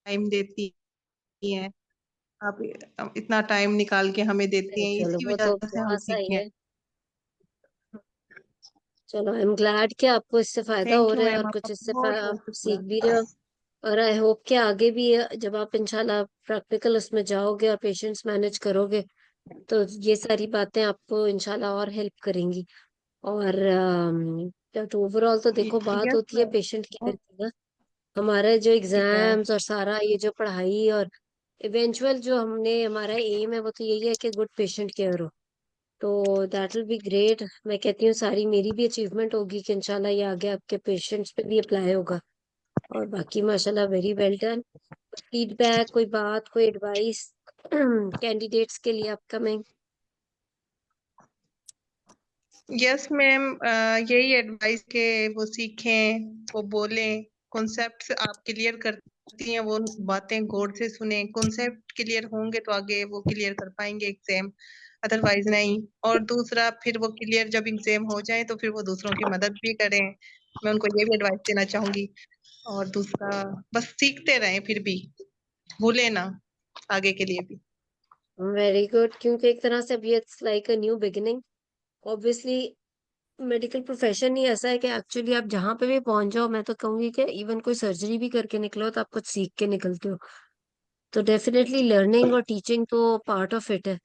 Time देती हैं। आप इतना टाइम निकाल के हमें देती हैं, चलो इसकी वो तो वजह से हम बहुत सीखे सही हैं। है। चलो आई एम ग्लैड कि आपको इससे फायदा हो थैंक यू रहा है और मैम, कुछ आपका इससे बहुत आप बहुत सीख शुक्रिया। भी रहे हो। और आई होप कि आगे भी जब आप इंशाल्लाह प्रैक्टिकल उसमें जाओगे और पेशेंट्स मैनेज करोगे तो ये सारी बातें आपको इंशाल्लाह और हेल्प करेंगी। और तो ओवरऑल तो देखो बात यस होती है मैम। पेशेंट केयर की ना। हमारे जो ठीक है। एग्जाम्स और सारा ये जो पढ़ाई और इवेंचुअल जो हमने हमारा एम है वो तो यही है कि गुड पेशेंट केयर हो। तो दैट विल बी ग्रेट। मैं कहती हूँ सारी मेरी भी अचीवमेंट होगी कि इंशाल्लाह ये आगे आपके पेशेंट्स पे भी अप्लाई होगा। और बाकी माशाल्लाह वेरी वेल डन। फीडबैक कोई बात कोई एडवाइस कैंडिडेट्स के लिए अपकमिंग। यस मैम, यही एडवाइस के वो सीखें, वो बोलें, कॉन्सेप्ट्स आप क्लियर करती हैं, वो बातें गौर से सुने। कॉन्सेप्ट क्लियर होंगे तो आगे वो क्लियर कर पाएंगे एग्जाम, अदरवाइज नहीं। और दूसरा, फिर वो क्लियर जब एग्जाम हो जाए तो फिर वो दूसरों की मदद भी करें। मैं उनको ये भी एडवाइस देना चाहूंगी। और दूसरा, बस सीखते रहें, फिर भी भूले ना, आगे के लिए भी। वेरी गुड क्योंकि एक तरह से अभी it's like a new beginning. Obviously medical profession ही ऐसा है कि एक्चुअली आप जहां पे भी पहुंच जाओ मैं तो कहूंगी कि इवन कोई सर्जरी भी करके निकलो तो आप कुछ सीख के निकलते हो। तो डेफिनेटली लर्निंग और टीचिंग तो पार्ट ऑफ इट है।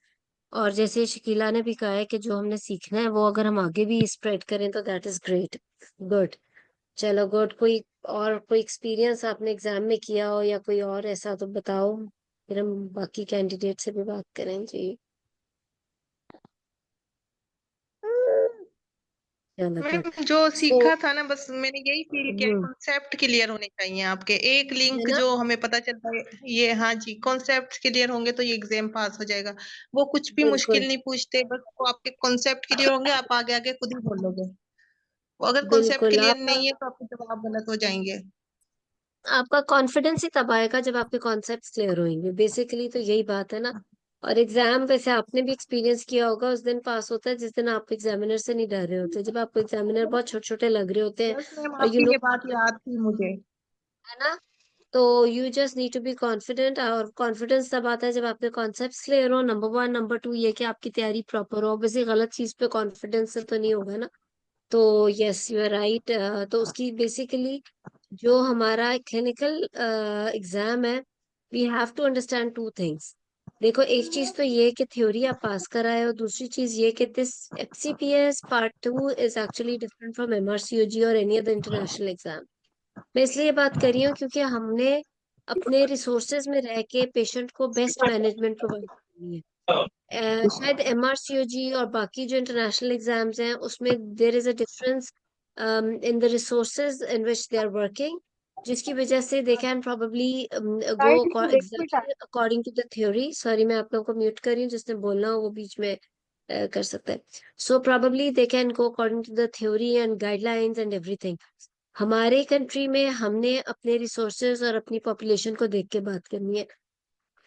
और जैसे शकीला ने भी कहा है कि जो हमने सीखना है वो अगर हम आगे भी स्प्रेड करें तो दैट इज ग्रेट। गुड। चलो गुड। कोई और कोई एक्सपीरियंस आपने एग्जाम में किया हो या कोई और ऐसा तो बताओ फिर हम बाकी कैंडिडेट से भी बात करें जी। चलो गुड। मैम जो सो सीखा था ना, बस मैंने यही फील किया, कॉन्सेप्ट क्लियर होने चाहिए आपके। एक है लिंक ना। जो हमें पता चलता है, ये हाँ जी, कॉन्सेप्ट क्लियर होंगे तो ये एग्जाम पास हो जाएगा। वो कुछ भी बिल्कुल मुश्किल नहीं पूछते, बस वो आपके कॉन्सेप्ट क्लियर होंगे, आप आगे आगे खुद ही बोलोगे। वो अगर कॉन्सेप्ट बिल्कुल। क्लियर आपका नहीं है तो आपके जवाब गलत हो जाएंगे। आपका कॉन्फिडेंस ही तब आएगा जब आपके कॉन्सेप्ट्स क्लियर होंगे। बेसिकली तो यही बात है ना। और एग्जाम वैसे आपने भी एक्सपीरियंस किया होगा उस दिन पास होता है जिस दिन आप एग्जामिनर से नहीं डर रहे होते, जब आपको एग्जामिनर बहुत छोटे छोटे लग रहे होते हैं। यस मैम, और यू आपकी नो ये बात याद थी मुझे। है ना। तो you just need to be confident. और कॉन्फिडेंस तब आता है जब आपके कॉन्सेप्ट्स क्लियर हो, नंबर वन। नंबर टू ये कि आपकी तैयारी प्रॉपर हो। वैसे गलत चीज पे कॉन्फिडेंस से तो नहीं होगा ना। तो यस यू आर राइट। तो उसकी बेसिकली जो हमारा क्लिनिकल एग्जाम है we have to understand two things. देखो एक चीज तो ये कि थ्योरी आप पास कराए और दूसरी चीज ये कि this FCPS part two is actually different from MRCOG और एनी अदर इंटरनेशनल एग्जाम। मैं इसलिए ये बात कर रही हूँ क्योंकि हमने अपने रिसोर्सेज में रह के पेशेंट को बेस्ट मैनेजमेंट प्रोवाइड करनी है। शायद एमआरसीओजी और बाकी जो इंटरनेशनल एग्जाम्स हैं उसमें there is a difference in the resources in which they are working, जिसकी वजह से they can probably go exactly according to the theory. Sorry मैं आप लोगों को म्यूट कर रही हूँ, जिसने बोलना हो वो बीच में कर सकता है। So probably they can go according to the theory and guidelines and everything. हमारे कंट्री में हमने अपने रिसोर्सेज और अपनी पॉपुलेशन को देख के बात करनी है।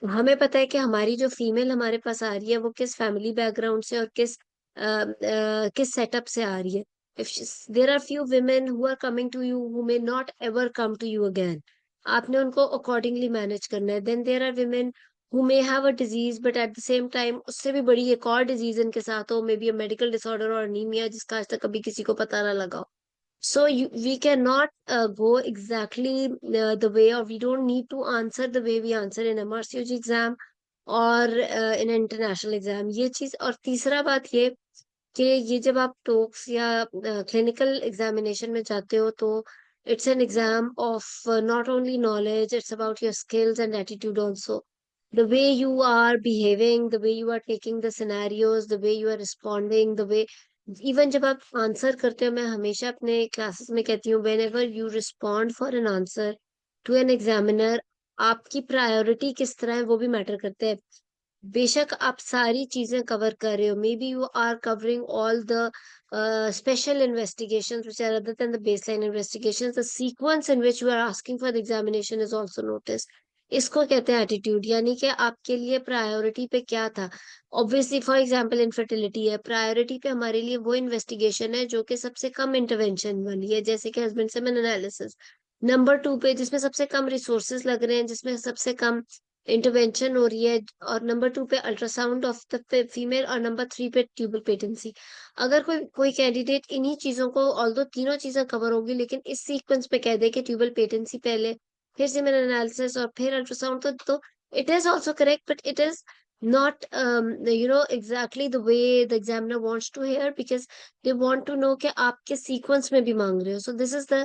हमें पता है कि हमारी जो फीमेल हमारे पास आ रही है वो किस फैमिली बैकग्राउंड से और किस सेटअप से आ रही है। If there are few women who are coming to you who may not ever come to you again, आपने उनको अकॉर्डिंगली मैनेज करना है। Then there are women who may have a disease but at the same time उससे भी बड़ी एक और disease इनके साथ हो, मे बी अ मेडिकल डिसऑर्डर और अनीमिया जिसका आज तक कभी किसी को पता ना लगा हो। So we cannot go exactly the way, or we don't need to answer the way we answer in MRCOG exam और in international exam। ये चीज। और तीसरा बात ये कि ये जब आप टॉक्स या क्लिनिकल एग्जामिनेशन में जाते हो तो it's an exam of not only knowledge, it's about your skills and attitude also. The way you are behaving, the way you are taking the scenarios, the way you are responding, the way even जब आप answer करते हो, मैं हमेशा अपने classes में कहती हूँ whenever you respond for an answer to an examiner, आपकी प्रायोरिटी किस तरह है वो भी मैटर करते हैं। बेशक आप सारी चीजें कवर कर रहे हो, may be you are covering all the special investigations which are other than the baseline investigations, the sequence in which you are asking for the examination is also noticed। इसको कहते हैं एटीट्यूड, यानी कि आपके लिए प्रायोरिटी पे क्या था। ऑब्वियसली फॉर एग्जांपल इनफर्टिलिटी है, प्रायोरिटी पे हमारे लिए वो इन्वेस्टिगेशन है जो कि सबसे कम इंटरवेंशन वाली है, जैसे कि हस्बैंड सेमेन एनालिसिस। नंबर 2 पे जिसमें सबसे कम रिसोर्सेज लग रहे हैं, जिसमें सबसे कम इंटरवेंशन हो रही है, और नंबर 2 पे अल्ट्रासाउंड ऑफ द फीमेल, और नंबर 3 पे ट्यूबल पेटेंसी। अगर कोई कोई कैंडिडेट इन्हीं चीजों को, ऑल्दो तीनों चीजें कवर होगी, लेकिन इस सीक्वेंस पे कह दे कि ट्यूबल पेटेंसी पहले, फिर सीमेन एनालिसिस, और फिर अल्ट्रासाउंड, तो it is also correct, but it is not exactly the way the examiner wants to hear, because they want to know कि आप किस सीक्वेंस में भी मांग रहे हो. So this is the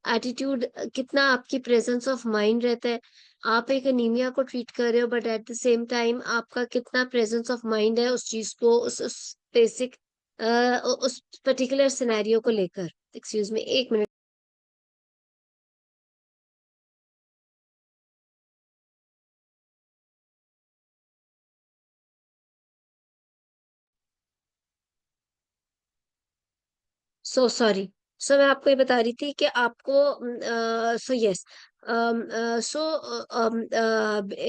attitude, कितना आपकी प्रेजेंस ऑफ माइंड रहता है. आप एक एनीमिया को ट्रीट कर रहे हो, but at the same time आपका कितना प्रेजेंस ऑफ माइंड है उस चीज को, उस बेसिक उस पर्टिकुलर सिनेरियो को लेकर. एक्सक्यूज मी, एक मिनट. So sorry. सो मैं आपको ये बता रही थी कि आपको, सो यस, सो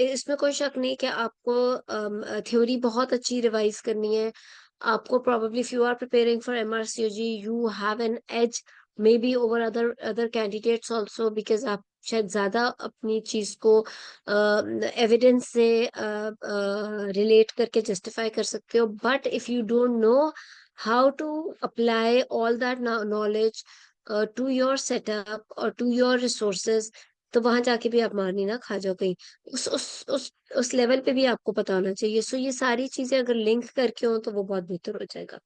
इसमें कोई शक नहीं कि आपको थ्योरी बहुत अच्छी रिवाइज करनी है. आपको probably if you are preparing for MRCOG you have an edge maybe over other candidates also, because आप शायद ज्यादा अपनी चीज को एविडेंस से रिलेट करके जस्टिफाई कर सकते हो. But if you don't know how to apply all that knowledge to your setup or to your resources, तो वहां जाके भी आप मार नहीं ना खा जाओ कहीं. उस लेवल पे भी आपको पता होना चाहिए. सो ये सारी चीजें अगर लिंक करके हो तो वो बहुत बेहतर हो जाएगा.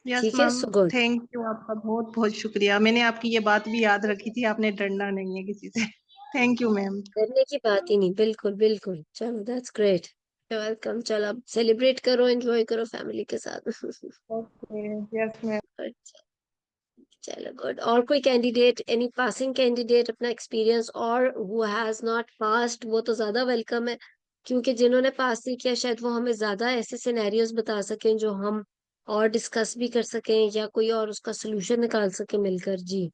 यस ठीक है, ma'am, so good. Thank you, आपका बहुत बहुत शुक्रिया। मैंने आपकी ये बात भी याद रखी थी, आपने डरना नहीं है किसी से। Thank you ma'am. करने की बात ही नहीं, बिल्कुल बिल्कुल. चलो, दैट्स ग्रेट. वेलकम. चलो, अब सेलिब्रेट करो, एंजॉय करो फैमिली के साथ. Okay, yes ma'am. अच्छा, चलो गुड. और कोई कैंडिडेट, एनी पासिंग कैंडिडेट अपना एक्सपीरियंस, और हु हैज नॉट पास्ड, वो तो ज्यादा वेलकम है, क्योंकि जिन्होंने पास नहीं किया शायद वो हमें ज्यादा ऐसे सिनेरियोज बता सकें जो हम और डिस्कस भी कर सकें, या कोई और उसका सोल्यूशन निकाल सके मिलकर. जी.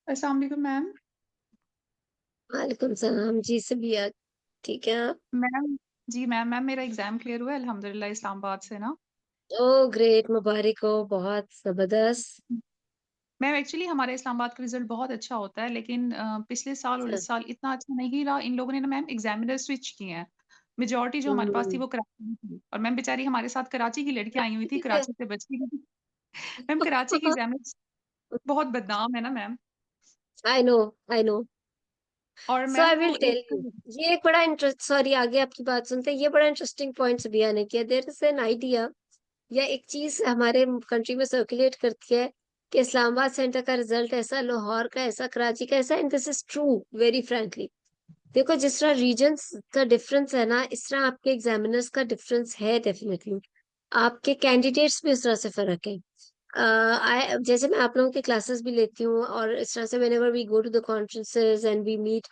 अस्सलाम वालेकुम मैम। वालेकुम सलाम जी. सबिया, ठीक है आप? मैम जी मैम मेरा एग्जाम क्लियर हुआ है अल्हम्दुलिल्लाह, इस्लामाबाद से ना। ओ ग्रेट, मुबारक हो, बहुत जबरदस्त. मैम एक्चुअली हमारे इस्लामाबाद का रिजल्ट बहुत अच्छा होता है, लेकिन पिछले साल और इस साल इतना अच्छा नहीं रहा। इन लोगों ने ना मैम एग्जामिनर स्विच किए हैं। मेजोरिटी जो हमारे पास थी हम्म. वो कराची में थी, और मैम बेचारी हमारे साथ कराची की लड़कियां आई हुई थी, ठीक है. कराची से बच गई थी। मैम कराची की एग्जामिनर बहुत बदनाम है ना ma'am. I know, I know. और सो मैम आई विल वो टेल एक यू. ये एक बड़ा इंटरेस्ट, सॉरी, आगे आपकी बात सुनते हैं, ये बड़ा इंटरेस्टिंग पॉइंट भी आने किया. देयर इज एन आइडिया, या एक चीज हमारे कंट्री में सर्कुलेट करती है कि इस्लामाबाद सेंटर का रिजल्ट ऐसा, लाहौर का ऐसा, कराची का ऐसा. And this is true, very frankly. देखो, जिस तरह रीजन्स का डिफरेंस है ना, इस तरह आपके एग्जामिनर्स का डिफरेंस है डेफिनेटली. आपके कैंडिडेट्स भी उस तरह से फर्क है. जैसे मैं आप लोगों की क्लासेस भी लेती हूँ, और इस तरह से whenever we go to the conferences and we meet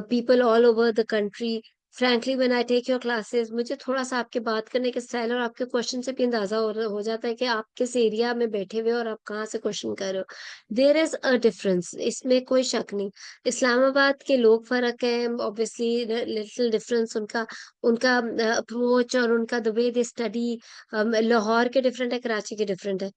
people all over the country, frankly when I take your classes, मुझे थोड़ा सा आपके बात करने के स्टाइल और आपके क्वेश्चन से भी अंदाजा हो जाता है कि आप किस एरिया में बैठे हुए हो और आप कहाँ से क्वेश्चन कर रहे हो. देयर इज अ डिफरेंस, इसमें कोई शक नहीं. इस्लामाबाद के लोग फर्क है, ऑब्वियसली लिटिल डिफरेंस उनका, उनका अप्रोच और उनका the way they study. Lahore के डिफरेंट है, कराची के डिफरेंट है.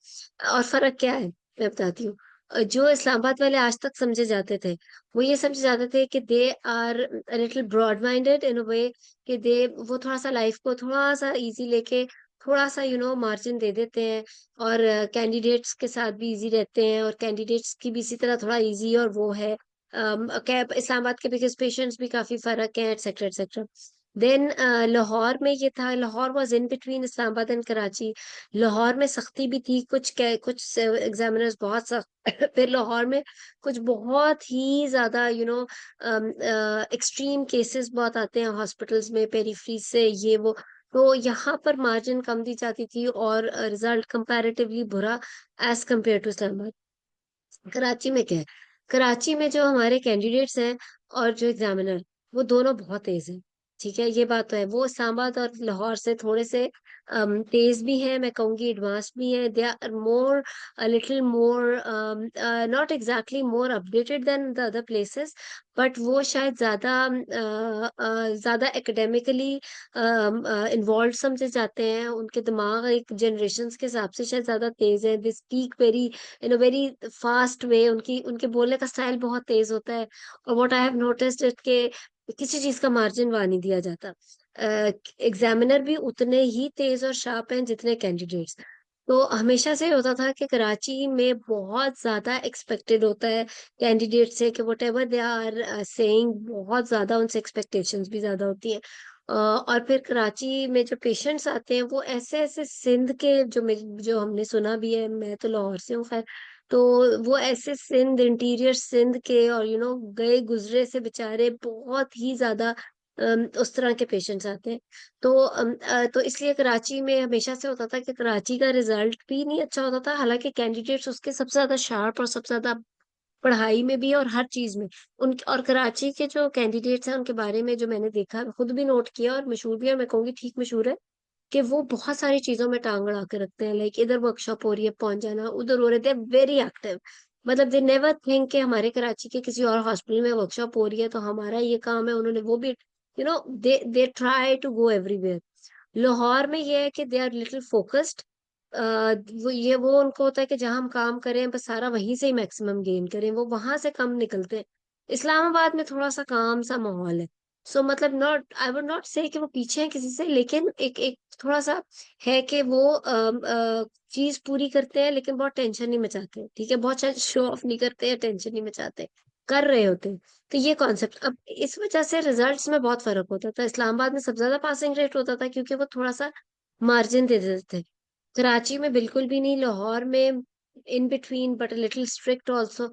और फर्क क्या है, मैं बताती हूँ. जो इस्लामाबाद वाले आज तक समझे जाते थे, वो ये समझे जाते थे कि they are little broad minded in a way, कि दे, वो थोड़ा सा लाइफ को थोड़ा सा इजी लेके, थोड़ा सा मार्जिन दे देते हैं, और कैंडिडेट्स के साथ भी इजी रहते हैं, और कैंडिडेट्स की भी इसी तरह थोड़ा इजी, और वो है इस्लामाबाद के, बिकॉज पेशेंट्स भी काफी फर्क है, एक्सेट्रा एक्सेट्रा. देन लाहौर में ये था, Lahore was in between Islamabad and Karachi. Lahore में सख्ती भी थी, कुछ एग्जामिनर्स बहुत सख्त. फिर लाहौर में कुछ बहुत ही ज्यादा एक्सट्रीम केसेस बहुत आते हैं हॉस्पिटल्स में, पेरिफेरी से, ये वो. तो यहाँ पर मार्जिन कम दी जाती थी, और रिजल्ट कंपैरेटिवली बुरा as compare to Islamabad. Karachi में क्या है, कराची में जो हमारे कैंडिडेट्स हैं और जो एग्जामिनर, वो दोनों बहुत तेज हैं. ठीक है, ये बात तो है. वो इस्लामाबाद और लाहौर से थोड़े से तेज भी है, मैं कहूँगी एडवांस्ड भी है, they are more little more not exactly more updated than the other places, but वो शायद ज्यादा एकेडमिकली इन्वॉल्व समझे जाते हैं, उनके दिमाग एक जनरेशन के हिसाब से शायद ज्यादा तेज है, they speak very in a very fast way, उनकी उनके बोलने का स्टाइल बहुत तेज होता है। और what I have noticed it के किसी चीज का मार्जिन वहां नहीं दिया जाता। एग्जामिनर भी उतने ही तेज और शार्प हैं जितने कैंडिडेट्स। तो हमेशा से होता था कि कराची में बहुत ज्यादा एक्सपेक्टेड होता है कैंडिडेट से, कि whatever they are saying बहुत ज्यादा उनसे एक्सपेक्टेशंस भी ज्यादा होती हैं। और फिर कराची में जो पेशेंट्स आते हैं वो ऐसे ऐसे सिंध के, जो हमने सुना भी है, मैं तो लाहौर से हूँ खैर, तो वो ऐसे सिंध, इंटीरियर सिंध के और गए गुजरे से बेचारे बहुत ही ज्यादा उस तरह के पेशेंट्स आते हैं। तो इसलिए कराची में हमेशा से होता था कि कराची का रिजल्ट भी नहीं अच्छा होता था, हालांकि कैंडिडेट्स उसके सबसे ज्यादा शार्प और सबसे ज्यादा पढ़ाई में भी और हर चीज में। उन और कराची के जो कैंडिडेट्स हैं उनके बारे में जो मैंने देखा, खुद भी नोट किया, और मशहूर भी है, मैं कहूँगी ठीक मशहूर है, कि वो बहुत सारी चीजों में टांग अड़ा के रखते हैं। लाइक इधर वर्कशॉप हो रही है पहुंच जाना, उधर हो रहे थे, वेरी एक्टिव। मतलब दे नेवर थिंक कि हमारे कराची के किसी और हॉस्पिटल में वर्कशॉप हो रही है तो हमारा ये काम है, उन्होंने वो भी they try to go everywhere. Lahore में ये है कि दे आर लिटिल फोकस्ड। वो उनको होता है कि जहां हम काम करें बस सारा वहीं से ही मैक्सिमम गेन करें, वो वहां से कम निकलते हैं। इस्लामाबाद में थोड़ा सा काम सा माहौल है। सो मतलब नॉट, आई वुड नॉट से कि वो पीछे हैं किसी से, लेकिन एक एक थोड़ा सा है कि वो चीज पूरी करते हैं लेकिन बहुत टेंशन नहीं मचाते, ठीक है, बहुत शायद शो ऑफ नहीं करते हैं, टेंशन नहीं मचाते, कर रहे होते हैं। तो ये कॉन्सेप्ट, अब इस वजह से रिजल्ट्स में बहुत फर्क होता था। इस्लामाबाद में सबसे ज्यादा पासिंग रेट होता था क्योंकि वो थोड़ा सा मार्जिन दे देते थे। कराची में बिल्कुल भी नहीं, लाहौर में in between but little strict also.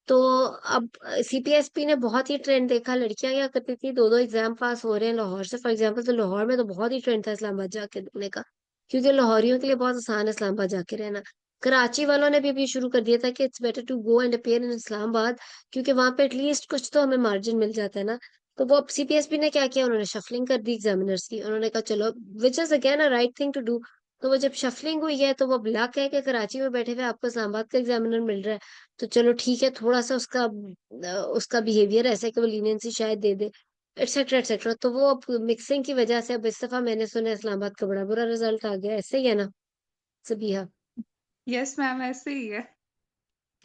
तो अब सीपीएसपी ने बहुत ही ट्रेंड देखा, लड़कियां क्या करती थी, दो दो एग्जाम पास हो रहे हैं लाहौर से फॉर एग्जाम्पल, तो लाहौर में तो बहुत ही ट्रेंड था इस्लामाबाद जाके देने का, क्योंकि लाहौरियों के लिए बहुत आसान है इस्लामाबाद जाके रहना। कराची वालों ने भी अभी शुरू कर दिया था कि it's better to go and appear in Islamabad, क्योंकि वहां पे एटलीस्ट कुछ तो हमें मार्जिन मिल जाता है ना। तो वो अब सीपीएसपी ने क्या किया, उन्होंने शफलिंग कर दी एग्जामिनर्स की, उन्होंने कहा चलो, which is again a right thing to do. तो वो जब शफलिंग हुई है तो वो अब लक है कि कराची में बैठे हुए आपको इस्लामाबाद का एग्जामिनर मिल रहा है, तो चलो ठीक है, थोड़ा सा उसका बिहेवियर ऐसा है कि वो लीनियंसी शायद दे दे, एटसेट्रा एटसेट्रा। तो वो अब मिक्सिंग की वजह से अब इस दफा मैंने सुना है इस्लामाबाद का बड़ा बुरा रिजल्ट आ गया, ऐसे ही है ना सबिहा? यस मैम, ऐसे ही है।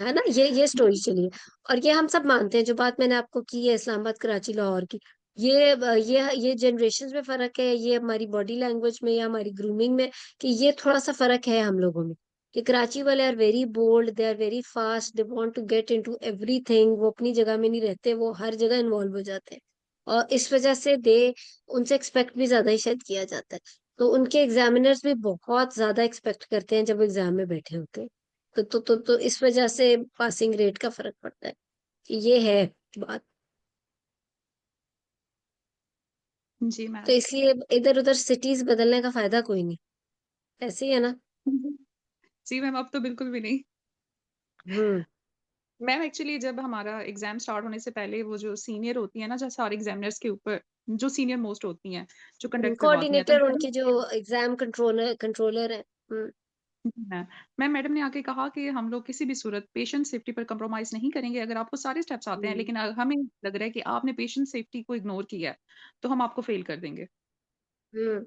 है ना, ये स्टोरी चली है। और ये हम सब मानते हैं, जो बात मैंने आपको की है इस्लामाबाद कराची लाहौर की, ये जनरेशन में फर्क है, ये हमारी बॉडी लैंग्वेज में या हमारी ग्रूमिंग में, कि ये थोड़ा सा फर्क है हम लोगों में। कि कराची वाले are very bold, they are very fast, they want to get into everything, वो अपनी जगह में नहीं रहते, वो हर जगह इन्वॉल्व हो जाते हैं। और इस वजह से उनसे एक्सपेक्ट भी ज्यादा ही शायद किया जाता है। तो उनके एग्जामिनर्स भी बहुत ज्यादा एक्सपेक्ट करते हैं जब एग्जाम में बैठे होते हैं। तो इस वजह से पासिंग रेट का फर्क पड़ता है, ये है बात। जी तो मैम। इसलिए इधर उधर सिटीज बदलने का फायदा कोई नहीं, ऐसे ही है ना। जी मैम, अब तो बिल्कुल भी नहीं। हम्म। मैम एक्चुअली जब हमारा एग्जाम स्टार्ट होने से पहले वो जो सीनियर होती है ना, जो सारे एग्जामिनर्स के ऊपर जो सीनियर मोस्ट होती हैं, जो कंडक्ट करवाती हैं, तो कोऑर्डिनेटर मैडम उनके जो एग्जाम कंट्रोलर है। मैम मैडम ने आके कहा कि हम लोग किसी भी सूरत पेशेंट सेफ्टी पर कंप्रोमाइज नहीं करेंगे। अगर आपको सारे स्टेप्स आते हैं हम्म। लेकिन हमें लग रहा है कि आपने पेशेंट सेफ्टी को इग्नोर किया है, तो हम आपको फेल कर देंगे। हम्म।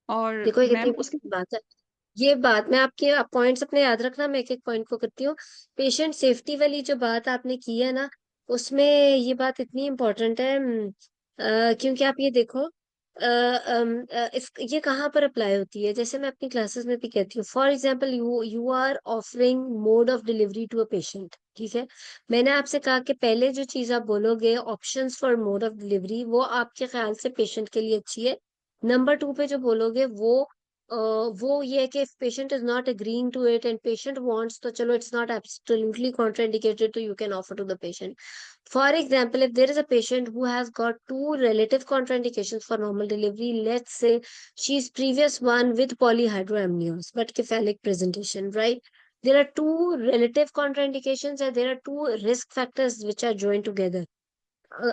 और देखो ये कितनी मैम उसके बड़ी बात है। ये बात मैं आपके, आप पॉइंट्स अपने याद रखना, मैं एक एक पॉइंट को करती हूँ। पेशेंट सेफ्टी वाली जो बात आपने की है ना, उसमें ये बात इतनी इम्पोर्टेंट है, क्योंकि आप ये देखो, ये कहाँ पर अप्लाई होती है, जैसे मैं अपनी क्लासेस में भी कहती हूँ, for example you you are offering mode of delivery to a patient, ठीक है। मैंने आपसे कहा कि पहले जो चीज आप बोलोगे options for mode of delivery, वो आपके ख्याल से पेशेंट के लिए अच्छी है। नंबर टू पे जो बोलोगे वो ये है कि if patient is not agreeing to it and patient wants, तो चलो इट्स नॉट एब्सोल्युटली कॉन्ट्राइंडिकेटेड, तो you can offer to the patient. For example, if there is a patient who has got two relative contraindications for normal delivery, let's say she's previous one with polyhydramnios but cephalic presentation, right? There are two relative contraindications and there are two risk factors which are joined together.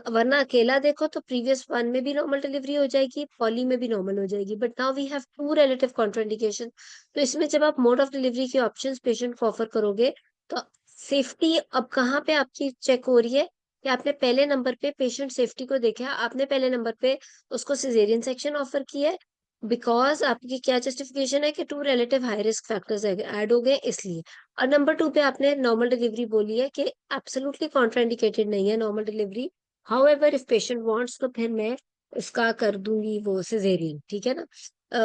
वरना अकेला देखो तो previous one में भी normal delivery हो जाएगी, poly में भी नॉर्मल हो जाएगी, but now we have to relative contraindication. तो इसमें जब आप मोड ऑफ डिलीवरी के ऑप्शंस पेशेंट को ऑफर करोगे, तो सेफ्टी अब कहाँ पे आपकी चेक हो रही है कि आपने पहले नंबर पे पेशेंट सेफ्टी को देखा, आपने पहले नंबर पे उसको सिजेरियन सेक्शन ऑफर किया है, बिकॉज आपकी क्या जस्टिफिकेशन है कि two relative high risk factors add हो गए इसलिए। और नंबर टू पे आपने नॉर्मल डिलीवरी बोली है कि एब्सोल्युटली कॉन्ट्राइंडिकेटेड नहीं है normal delivery, however if patient wants तो फिर मैं उसका कर दूंगी वो सिजेरियन, ठीक है ना,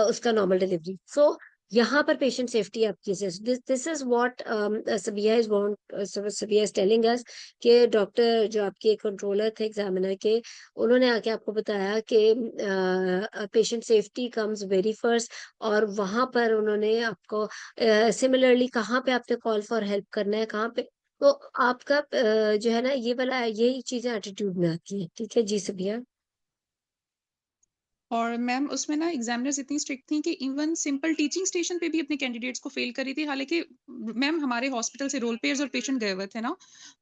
उसका नॉर्मल डिलीवरी। सो यहाँ पर पेशेंट सेफ्टी आपकी, this is what Sabiya is telling us, कि डॉक्टर जो आपके कंट्रोलर थे एग्जामिनर के, उन्होंने आके आपको बताया कि patient safety comes very first, और वहां पर उन्होंने आपको सिमिलरली कहाँ पे आपने कॉल फॉर हेल्प करना है, कहाँ पे। तो आपका जो है ना ये वाला, यही चीजें एटीट्यूड में आती है, ठीक है जी सबिया। और मैम उसमें ना एग्जामिनर्स इतनी स्ट्रिक्ट थी कि इवन सिंपल टीचिंग स्टेशन पे भी अपने कैंडिडेट्स को फेल करी थी। हालांकि मैम हमारे हॉस्पिटल से रोल पेयर्स और पेशेंट गए हुए थे ना,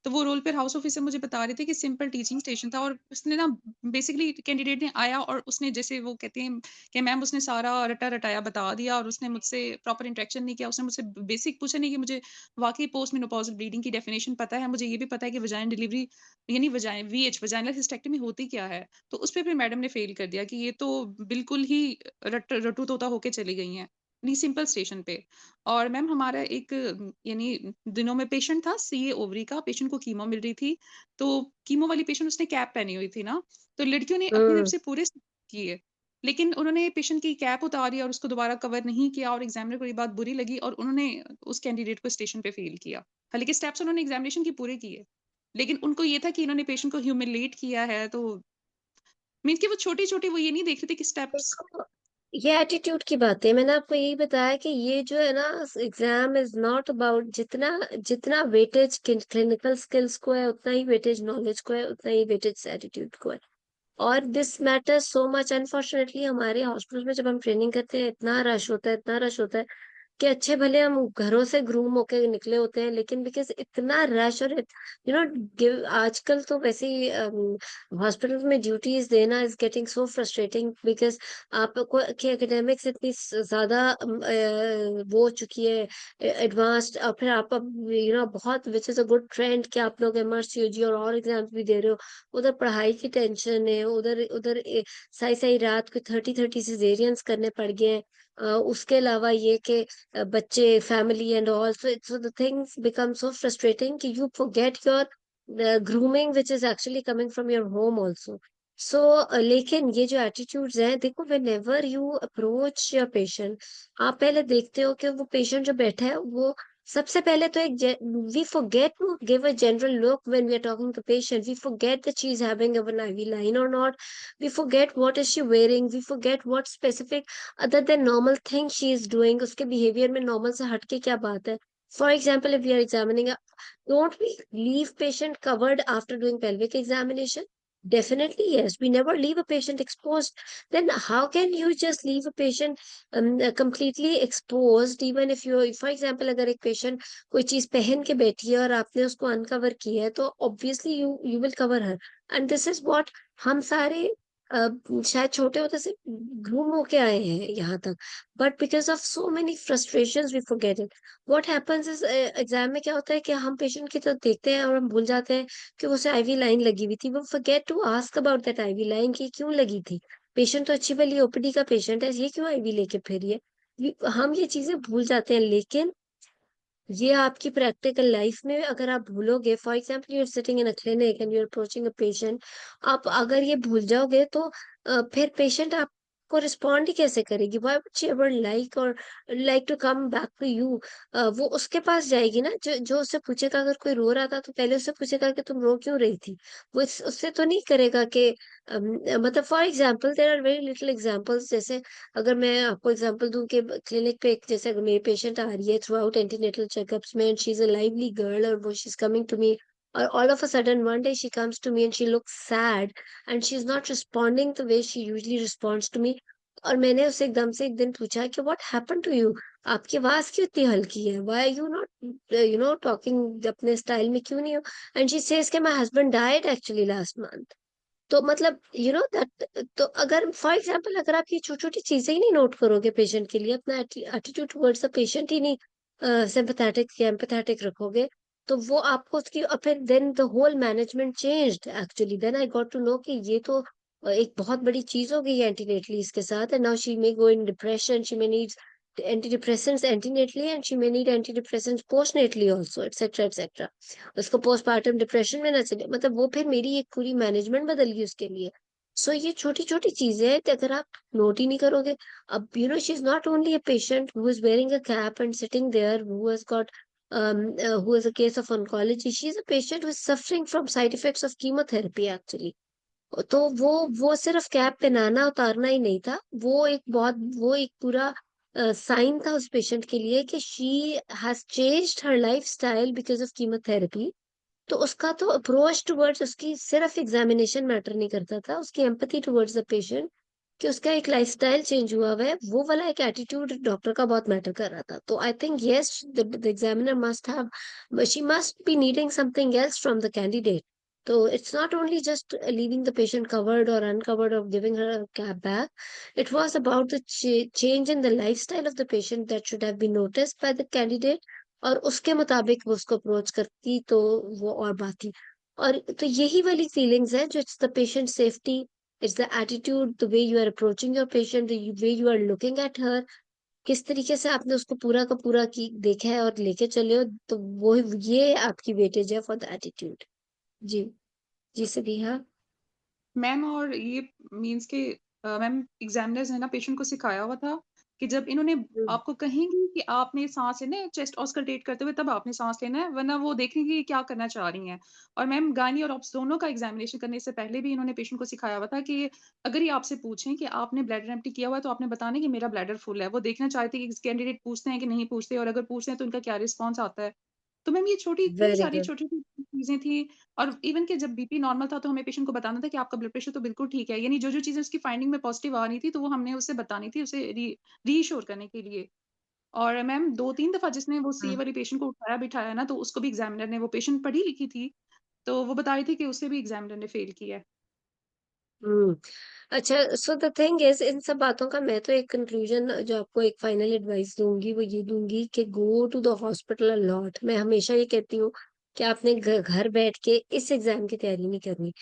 तो वो रोल पेयर हाउस ऑफिसर मुझे बता रहे थे कि सिंपल टीचिंग स्टेशन था, और उसने ना बेसिकली कैंडिडेट ने आया और उसने, जैसे वो कहते हैं कि मैम उसने सारा रटा रटाया बता दिया, और उसने मुझसे प्रॉपर इंटरेक्शन नहीं किया। उसने मुझसे बेसिक पूछा नहीं कि मुझे वाकई पोस्ट मेनोपॉजल ब्लीडिंग की डेफिनेशन पता है, मुझे ये भी पता है कि वजाइन डिलीवरी यानी वजाइन वीएच वजाइनल हिस्टेक्टमी होती क्या है। तो उस पे फिर मैडम ने फेल कर दिया कि ये तो बिल्कुल ही रटू तोता होके चली गई हैं, नहीं सिंपल स्टेशन पे। और मैम हमारा एक यानी दिनों में पेशेंट था सीए ओवरी का, पेशेंट को कीमो मिल रही थी, तो कीमो वाली पेशेंट उसने कैप पहनी हुई थी ना, तो लड़कियों ने अपनी तरफ हम्म। से पूरे किए, लेकिन उन्होंने पेशेंट की कैप उतारी और उसको दोबारा कवर नहीं किया, और एग्जामिनर को ये बात बुरी लगी और उन्होंने उस कैंडिडेट को स्टेशन पे फेल किया। हालांकि स्टेप्स उन्होंने एग्जामिनेशन की पूरे किए, लेकिन उनको ये था कि इन्होंने पेशेंट को ह्यूमिलेट किया है, तो मीन्स कि वो छोटी-छोटी वो ये नहीं देख रहे थे कि स्टेप्स। देखो, ये एटीट्यूड की बात है, मैंने आपको यही बताया कि ये जो है ना, एग्जाम इज नॉट अबाउट, जितना जितना वेटेज क्लिनिकल स्किल्स को है उतना ही वेटेज नॉलेज को है, उतना ही वेटेज एटीट्यूड को है। और this matters so much, unfortunately हमारे हॉस्पिटल में जब हम ट्रेनिंग करते हैं इतना रश होता है, इतना रश होता है कि अच्छे भले हम घरों से ग्रूम होके निकले होते हैं, लेकिन बिकॉज इतना रश और यू नो आजकल तो वैसे ही हॉस्पिटल में ड्यूटीज देना is getting so frustrating, because आपको की एकेडमिक्स इतनी ज्यादा वो हो चुकी है एडवांस्ड, और फिर आप बहुत, which is a good trend कि आप लोग एमआरसीओजी और एग्जाम्स भी दे रहे हो। उधर पढ़ाई की टेंशन है, उधर उधर सही सही रात को 30-30 सिजेरियंस करने पड़ गए हैं। उसके अलावा ये कि बच्चे family and all, so the things become so frustrating कि you forget your grooming which is actually coming from your home also. So लेकिन ये जो एटीट्यूड्स हैं, देखो whenever you approach your patient, आप पहले देखते हो कि वो पेशेंट जो बैठा है वो सबसे पहले तो एक, we forget to give a general look when we are talking to patient, we forget that she is having an IV line or not, we forget what is she wearing, we forget what specific other than normal thing she is doing, उसके behaviour में normal से हटके क्या बात है। For example, if we are examining a, don't we leave patient covered after doing pelvic examination? Definitely yes, we never leave a patient exposed. Then how can you just leave a patient completely exposed, even if you, for example, अगर एक patient कोई चीज पहन के बैठी है और आपने उसको अनकवर किया है, तो obviously you will cover her, and this is what हम सारे शायद छोटे होते से घूम होके आए हैं यहाँ तक, but because of so many frustrations we forget it. What happens is, exam में क्या होता है कि हम पेशेंट की तरफ देखते हैं और हम भूल जाते हैं कि उसे आईवी लाइन लगी हुई थी, वो forget to ask about that IV line की क्यों लगी थी। पेशेंट तो अच्छी भली ओपीडी का पेशेंट है, ये क्यों आईवी लेके फिर है, हम ये चीजें भूल जाते हैं। लेकिन ये आपकी प्रैक्टिकल लाइफ में अगर आप भूलोगे, for example you are sitting in a clinic and you are approaching a patient, आप अगर ये भूल जाओगे तो फिर पेशेंट आपको रिस्पॉन्ड ही कैसे करेगी, why would she ever like और like to come back to you. वो उसके पास जाएगी ना, जो जो उससे पूछेगा, अगर कोई रो रहा था तो पहले उससे पूछेगा कि तुम रो क्यों रही थी। वो उससे तो नहीं करेगा कि मतलब for example there are very little examples, जैसे अगर मैं आपको एग्जांपल दूं कि क्लिनिक पे एक, जैसे अगर मेरी पेशेंट आ रही है थ्रू आउट एंटीनेटल चेकअप्स में, and she is a lively girl, और वो she is coming to me, और all of a sudden one day she comes to me and she looks sad and she is not responding the way she usually responds to me. और मैंने उससे एकदम से एक दिन पूछा कि व्हाट हैपन टू यू, आपकी आवाज क्यों इतनी हल्की है, व्हाई यू नॉट टॉकिंग अपने स्टाइल में क्यों नहीं हो। एंड शी सेज कि my husband died actually last month. तो मतलब दैट, तो अगर फॉर एग्जांपल अगर आप ये छोटी-छोटी चीज़ें ही नहीं नोट करोगे पेशेंट के लिए, अपना एटीट्यूड टुवर्ड्स द पेशेंट ही नहीं सिम्पैथेटिक या एम्पैथेटिक रखोगे, तो वो आपको उसकी फिर then the whole management changed actually. Then I got to know कि ये तो एक बहुत बड़ी चीज़ हो गई है एंटीनेटली इसके साथ, and now she may go in depression, she may need antidepressants antenatally and she may need antidepressants postnatally also etcetera etcetera. उसको पोस्टपार्टम डिप्रेशन में ना चले, मतलब वो फिर मेरी एक पूरी मैनेजमेंट बदल गई उसके लिए। सो ये छोटी-छोटी चीज़ें हैं कि अगर आप नोट ही नहीं करोगे, अब she is not only a patient who is wearing a cap and sitting there, who has got who is a case of oncology. She is a patient who is suffering from side effects of chemotherapy actually. तो वो सिर्फ cap पहनाना उतारना ही नहीं था, वो एक पूरा साइन था उस पेशेंट के लिए कि she has changed her lifestyle because of chemotherapy. तो उसका तो अप्रोच टुवर्ड्स उसकी सिर्फ एग्जामिनेशन मैटर नहीं करता था, उसकी एम्पैथी टुवर्ड्स द पेशेंट कि उसका एक लाइफस्टाइल चेंज हुआ हुआ है, वो वाला एक एटीट्यूड डॉक्टर का बहुत मैटर कर रहा था। तो I think yes, the examiner must have, she must be needing something else from the candidate. So it's not only just leaving the patient covered or uncovered or giving her a cab back. It was about the change in the lifestyle of the patient that should have been noticed by the candidate, और उसके मुताबिक वो उसको approach करती तो वो और बात थी। और तो यही वाली फीलिंग्स है जो it's the patient safety, it's the attitude, the way you are approaching your patient, the way you are looking at her, किस तरीके से आपने उसको पूरा का पूरा की देखा है और लेके चले हो, तो वो ये आपकी वेटेज है फॉर द एटीट्यूड। जी, जी सबिहा। मैम और ये मीन्स के मैम एग्जामिनर्स ने ना पेशेंट को सिखाया हुआ था कि जब इन्होंने हम्म, आपको कहेंगी कि आपने सांस लेना है चेस्ट ऑस्कल्टेट करते हुए, तब आपने सांस लेना है, वरना वो देखेंगे कि क्या करना चाह रही हैं। और मैम गायनी और ऑब्स दोनों का एग्जामिनेशन करने से पहले भी इन्होंने पेशेंट को सिखाया हुआ था कि अगर ये आपसे पूछें कि आपने ब्लैडर एम्प्टी किया हुआ है, तो आपने बताना है कि मेरा ब्लैडर फुल है। वो देखना चाहते हैं कि कैंडिडेट पूछते हैं कि नहीं पूछते, और अगर पूछते हैं तो उनका क्या रिस्पॉन्स आता है। तो मैम ये छोटी इतनी वेरी सारी गुड। छोटी-छोटी चीज़ें थी। और इवन कि जब बीपी नॉर्मल था, तो हमें पेशेंट को बताना था कि आपका ब्लड प्रेशर तो बिल्कुल ठीक है। यानी जो-जो चीज़ें उसकी फाइंडिंग में पॉज़िटिव आ रही थी, तो वो हमने उसे बतानी थी, उसे रीअश्योर करने के लिए। और मैम 2-3 दफ़ा जिसने वो सी वाली पेशेंट को उठाया-बिठाया ना, तो उसको भी एग्ज़ामिनर ने, वो पेशेंट पढ़ी-लिखी थी, तो वो बता रही थी कि उसे भी एग्ज़ामिनर ने फ़ेल किया है। हुँ। अच्छा, सो द थिंग इज़, इन सब बातों का मैं तो एक कंक्लूज़न जो आपको एक फाइनल एडवाइस दूँगी वो ये दूँगी कि go to the hospital a lot. मैं हमेशा ये कहती हूँ कि आपने घर बैठ के इस एग्ज़ाम की तैयारी नहीं करनी।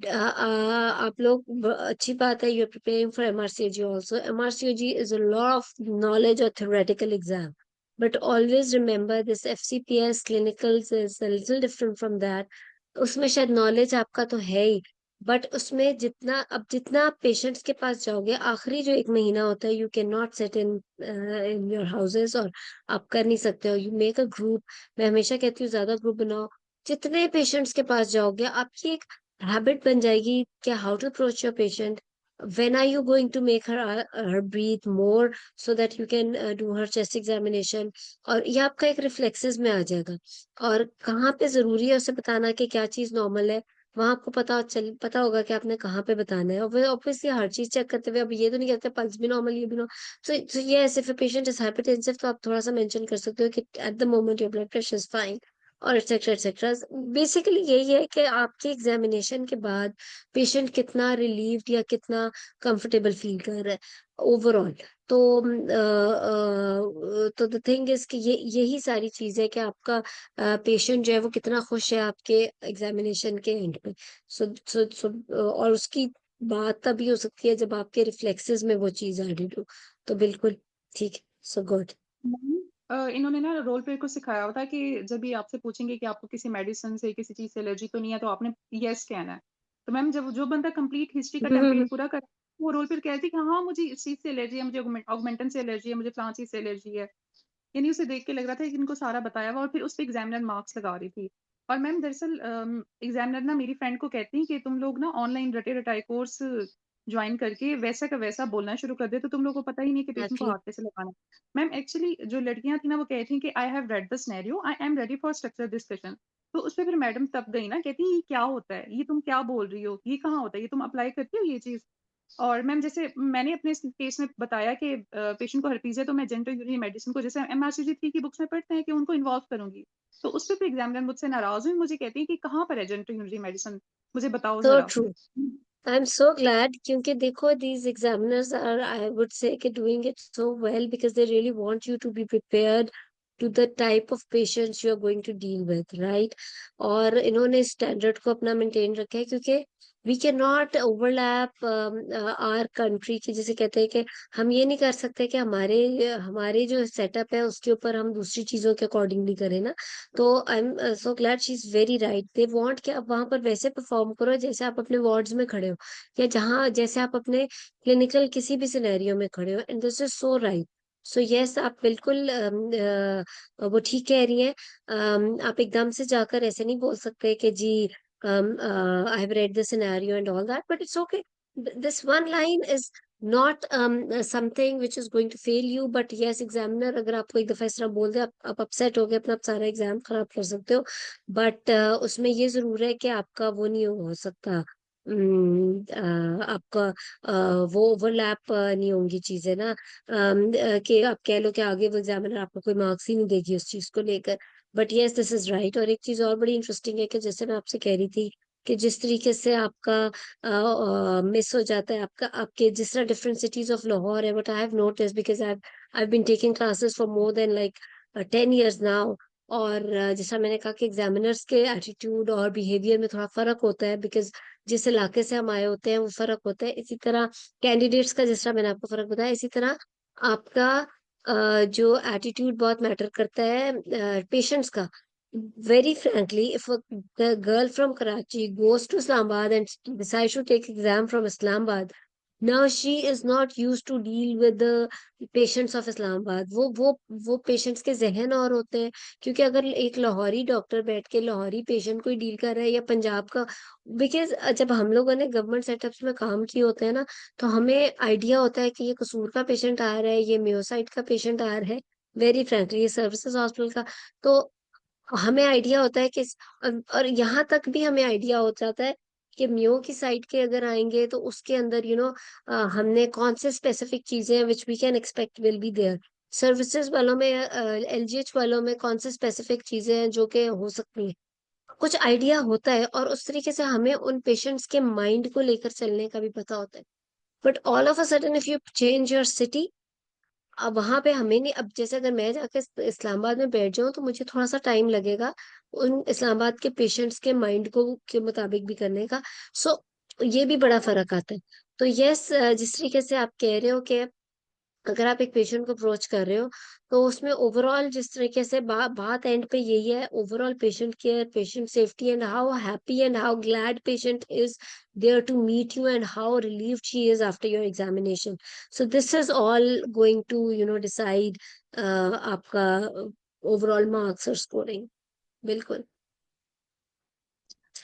आप लोग अच्छी बात है, you are preparing for MRCOG also. MRCOG is a lot of knowledge और theoretical exam. But always remember this FCPS clinicals is a little different from that. उसमें शायद नॉलेज आपका तो है ही, बट उसमें जितना आप पेशेंट्स के पास जाओगे, आखिरी जो 1 महीना होता है, you can not sit in your houses, और आप कर नहीं सकते हो। You make a group. मैं हमेशा कहती हूँ ज़्यादा ग्रुप बनाओ। जितने पेशेंट्स के पास जाओगे, आपकी एक हैबिट बन जाएगी कि how to approach your patient. When are you going to make her breathe more so that you can do her chest examination, और ये आपका एक रिफ्लेक्सेस में आ जाएगा। और कहाँ पे ज़रूरी है उसे बताना कि क्या चीज़ नॉर्मल है, वहाँ आपको पता होगा कि आपने कहाँ पे बताना है। और फिर ऑब्वियसली हर चीज़ चेक करते हुए अब ये तो नहीं कहते पल्स भी नॉर्मल, ये भी normal. So yes, if a patient is hypertensive, तो आप थोड़ा-सा मेंशन कर सकते हो कि at the moment your blood pressure is fine, और एटसेट्रा एटसेट्रा। बेसिकली यही है कि आपके एग्जामिनेशन के बाद पेशेंट कितना रिलीव्ड या कितना कंफर्टेबल फील कर रहा है ओवरऑल। तो तो द थिंग इज़ कि ये यही सारी चीज़ें कि आपका पेशेंट जो है वो कितना खुश है आपके एग्जामिनेशन के एंड पे। और उसकी बात तभी हो सकती है जब आपके रिफ्लेक्सेस में वो चीज़ एडेड हो। तो बिल्कुल ठीक है, सो गुड। मैम इन्होंने ना रोल प्ले को सिखाया हुआ था कि जब भी आपसे पूछेंगे कि आपको किसी मेडिसिन से, किसी चीज़ से एलर्जी तो नहीं है, तो आपने येस कहना है। तो मैम जब जो बंदा कंप्लीट हिस्ट्री का टेम्पलेट पूरा कर, वो रोल प्ले कहती कि हाँ, मुझे इस चीज़ से एलर्जी है, मुझे ऑगमेंटन से एलर्जी है, मुझे फलाँ चीज़ से एलर्जी है। यानी उसे देख के लग रहा था कि इनको सारा बताया हुआ, और फिर उसपे एग्ज़ामिनर मार्क्स लगा रही थी। और मैम दरअसल एग्ज़ामिनर ना मेरी फ्रेंड को कहती हैं कि तुम लोग ना ऑनलाइन रटे-रटाए कोर्स जॉइन करके वैसा का वैसा बोलना शुरू कर देते हो, तुम लोगों को पता ही नहीं है कि पेशेंट को एग्जैक्टली। हाथ कैसे लगाना है। मैम एक्चुअली जो लड़कियाँ थी ना, वो कह रही थी कि I have read the scenario, I am ready for structured discussion. तो उसपे फिर मैडम तब गई ना, कहती ये क्या होता है? ये तुम क्या बोल रही हो? ये कहाँ होता है? ये तुम अप्लाई करती हो ये चीज़? और मैम जैसे मैंने अपने इस केस में बताया कि पेशेंट को हर्पीज़ है, तो मैं जेंटल यूरिनरी मेडिसिन को जैसे एमआरसीजी 3 की बुक्स में पढ़ते हैं कि उनको इन्वॉल्व करूँगी। तो उसपे भी एग्जामिनर मुझसे नाराज़ हुई, मुझे कहती है कि कहाँ पर है जेंटल यूरिनरी मेडिसिन? मुझे बताओ सो ज़रा। True. I am so glad, क्योंकि देखो these examiners are, I would say कि doing it so well because they really want you to be prepared to the type of patients you are going to deal with, right. और इन्होंने standard को अपना maintain रखा है, क्योंकि we can not overlap our country की, जिसे कहते हैं कि हम ये नहीं कर सकते कि हमारे हमारे जो सेटअप है उसके ऊपर हम दूसरी चीजों के अकॉर्डिंगली करें ना। तो आई am so glad, she is very right. They want कि आप वहां पर वैसे परफॉर्म करो जैसे आप अपने वार्ड्स में खड़े हो, या जहाँ जैसे आप अपने क्लिनिकल किसी भी सिनेरियो में खड़े हो, and this is so right. So yes, आप बिल्कुल वो ठीक कह रही हैं। आप एकदम से जाकर ऐसे नहीं बोल सकते कि जी I have read the scenario and all that, but it's okay. This one line is not something which is going to fail you, but yes, examiner अगर आपको एक दफा इस तरह बोल दे, आप अपसेट हो गए, अपना सारा एग्जाम खराब कर सकते हो। बट उसमें ये जरूर है कि आपका वो नहीं हो सकता, आपका वो ओवरलैप नहीं होंगी चीजें ना, कि आप कह लो कि आगे वो एग्जामिनर आपको कोई मार्क्स ही नहीं देगी उस चीज को लेकर। But yes, this is right. और एक चीज और बड़ी इंटरेस्टिंग है कि जैसे मैं आपसे कह रही थी कि जिस तरीके से आपका मिस हो जाता है, आपका आपके जिस तरह डिफरेंट सिटीज ऑफ लाहौर है, but I have notice because I been taking classes for more than like 10 years now. और जैसा मैंने कहा कि एग्जामिनर्स के एटीट्यूड और बिहेवियर में थोड़ा फर्क होता है, बिकॉज जिस इलाके से हम आए होते हैं वो फर्क होता है। इसी तरह कैंडिडेट्स का जिस तरह मैंने आपको फर्क बताया, इसी तरह आपका जो एटीट्यूड बहुत मैटर करता है पेशेंट्स का। Very frankly, if a girl from Karachi goes to Islamabad and decides to take exam from Islamabad, now she is not used to deal with the patients of Islamabad. वो patients के जहन और होते हैं, क्योंकि अगर एक लाहौरी डॉक्टर बैठ के लाहौरी पेशेंट को डील कर रहा है, या पंजाब का, बिकॉज जब हम लोगों ने गवर्नमेंट सेटअप्स में काम किए होते हैं ना, तो हमें आइडिया होता है कि ये कसूर का पेशेंट आ रहा है, ये मेयोसाइट का पेशेंट आ रहा है, वेरी फ्रेंकली ये सर्विसेज हॉस्पिटल का। तो हमें आइडिया होता है कि और यहाँ तक भी हमें आइडिया हो जाता है कि मियो की साइड के अगर आएंगे तो उसके अंदर हमने कौन से स्पेसिफिक चीजें which we can expect will be there. Services वालों में, एलजीएच वालों में कौन से स्पेसिफिक चीजें हैं जो कि हो सकती हैं, कुछ आइडिया होता है। और उस तरीके से हमें उन पेशेंट्स के माइंड को लेकर चलने का भी पता होता है। But all of a sudden if you change your city, अब वहां पे हमें नहीं, अब जैसे अगर मैं जाके इस्लामाबाद में बैठ जाऊं तो मुझे थोड़ा सा टाइम लगेगा उन इस्लामाबाद के पेशेंट्स के माइंड को के मुताबिक भी करने का। सो ये भी बड़ा फर्क आता है। तो यस, जिस तरीके से आप कह रहे हो कि अगर आप एक पेशेंट को अप्रोच कर रहे हो, तो उसमें ओवरऑल जिस तरीके से बात एंड पे यही है, overall patient care, patient safety, and how happy and how glad patient is there to meet you, and how relieved she is after your examination. So this is all going to decide आपका overall marks और scoring. बिल्कुल।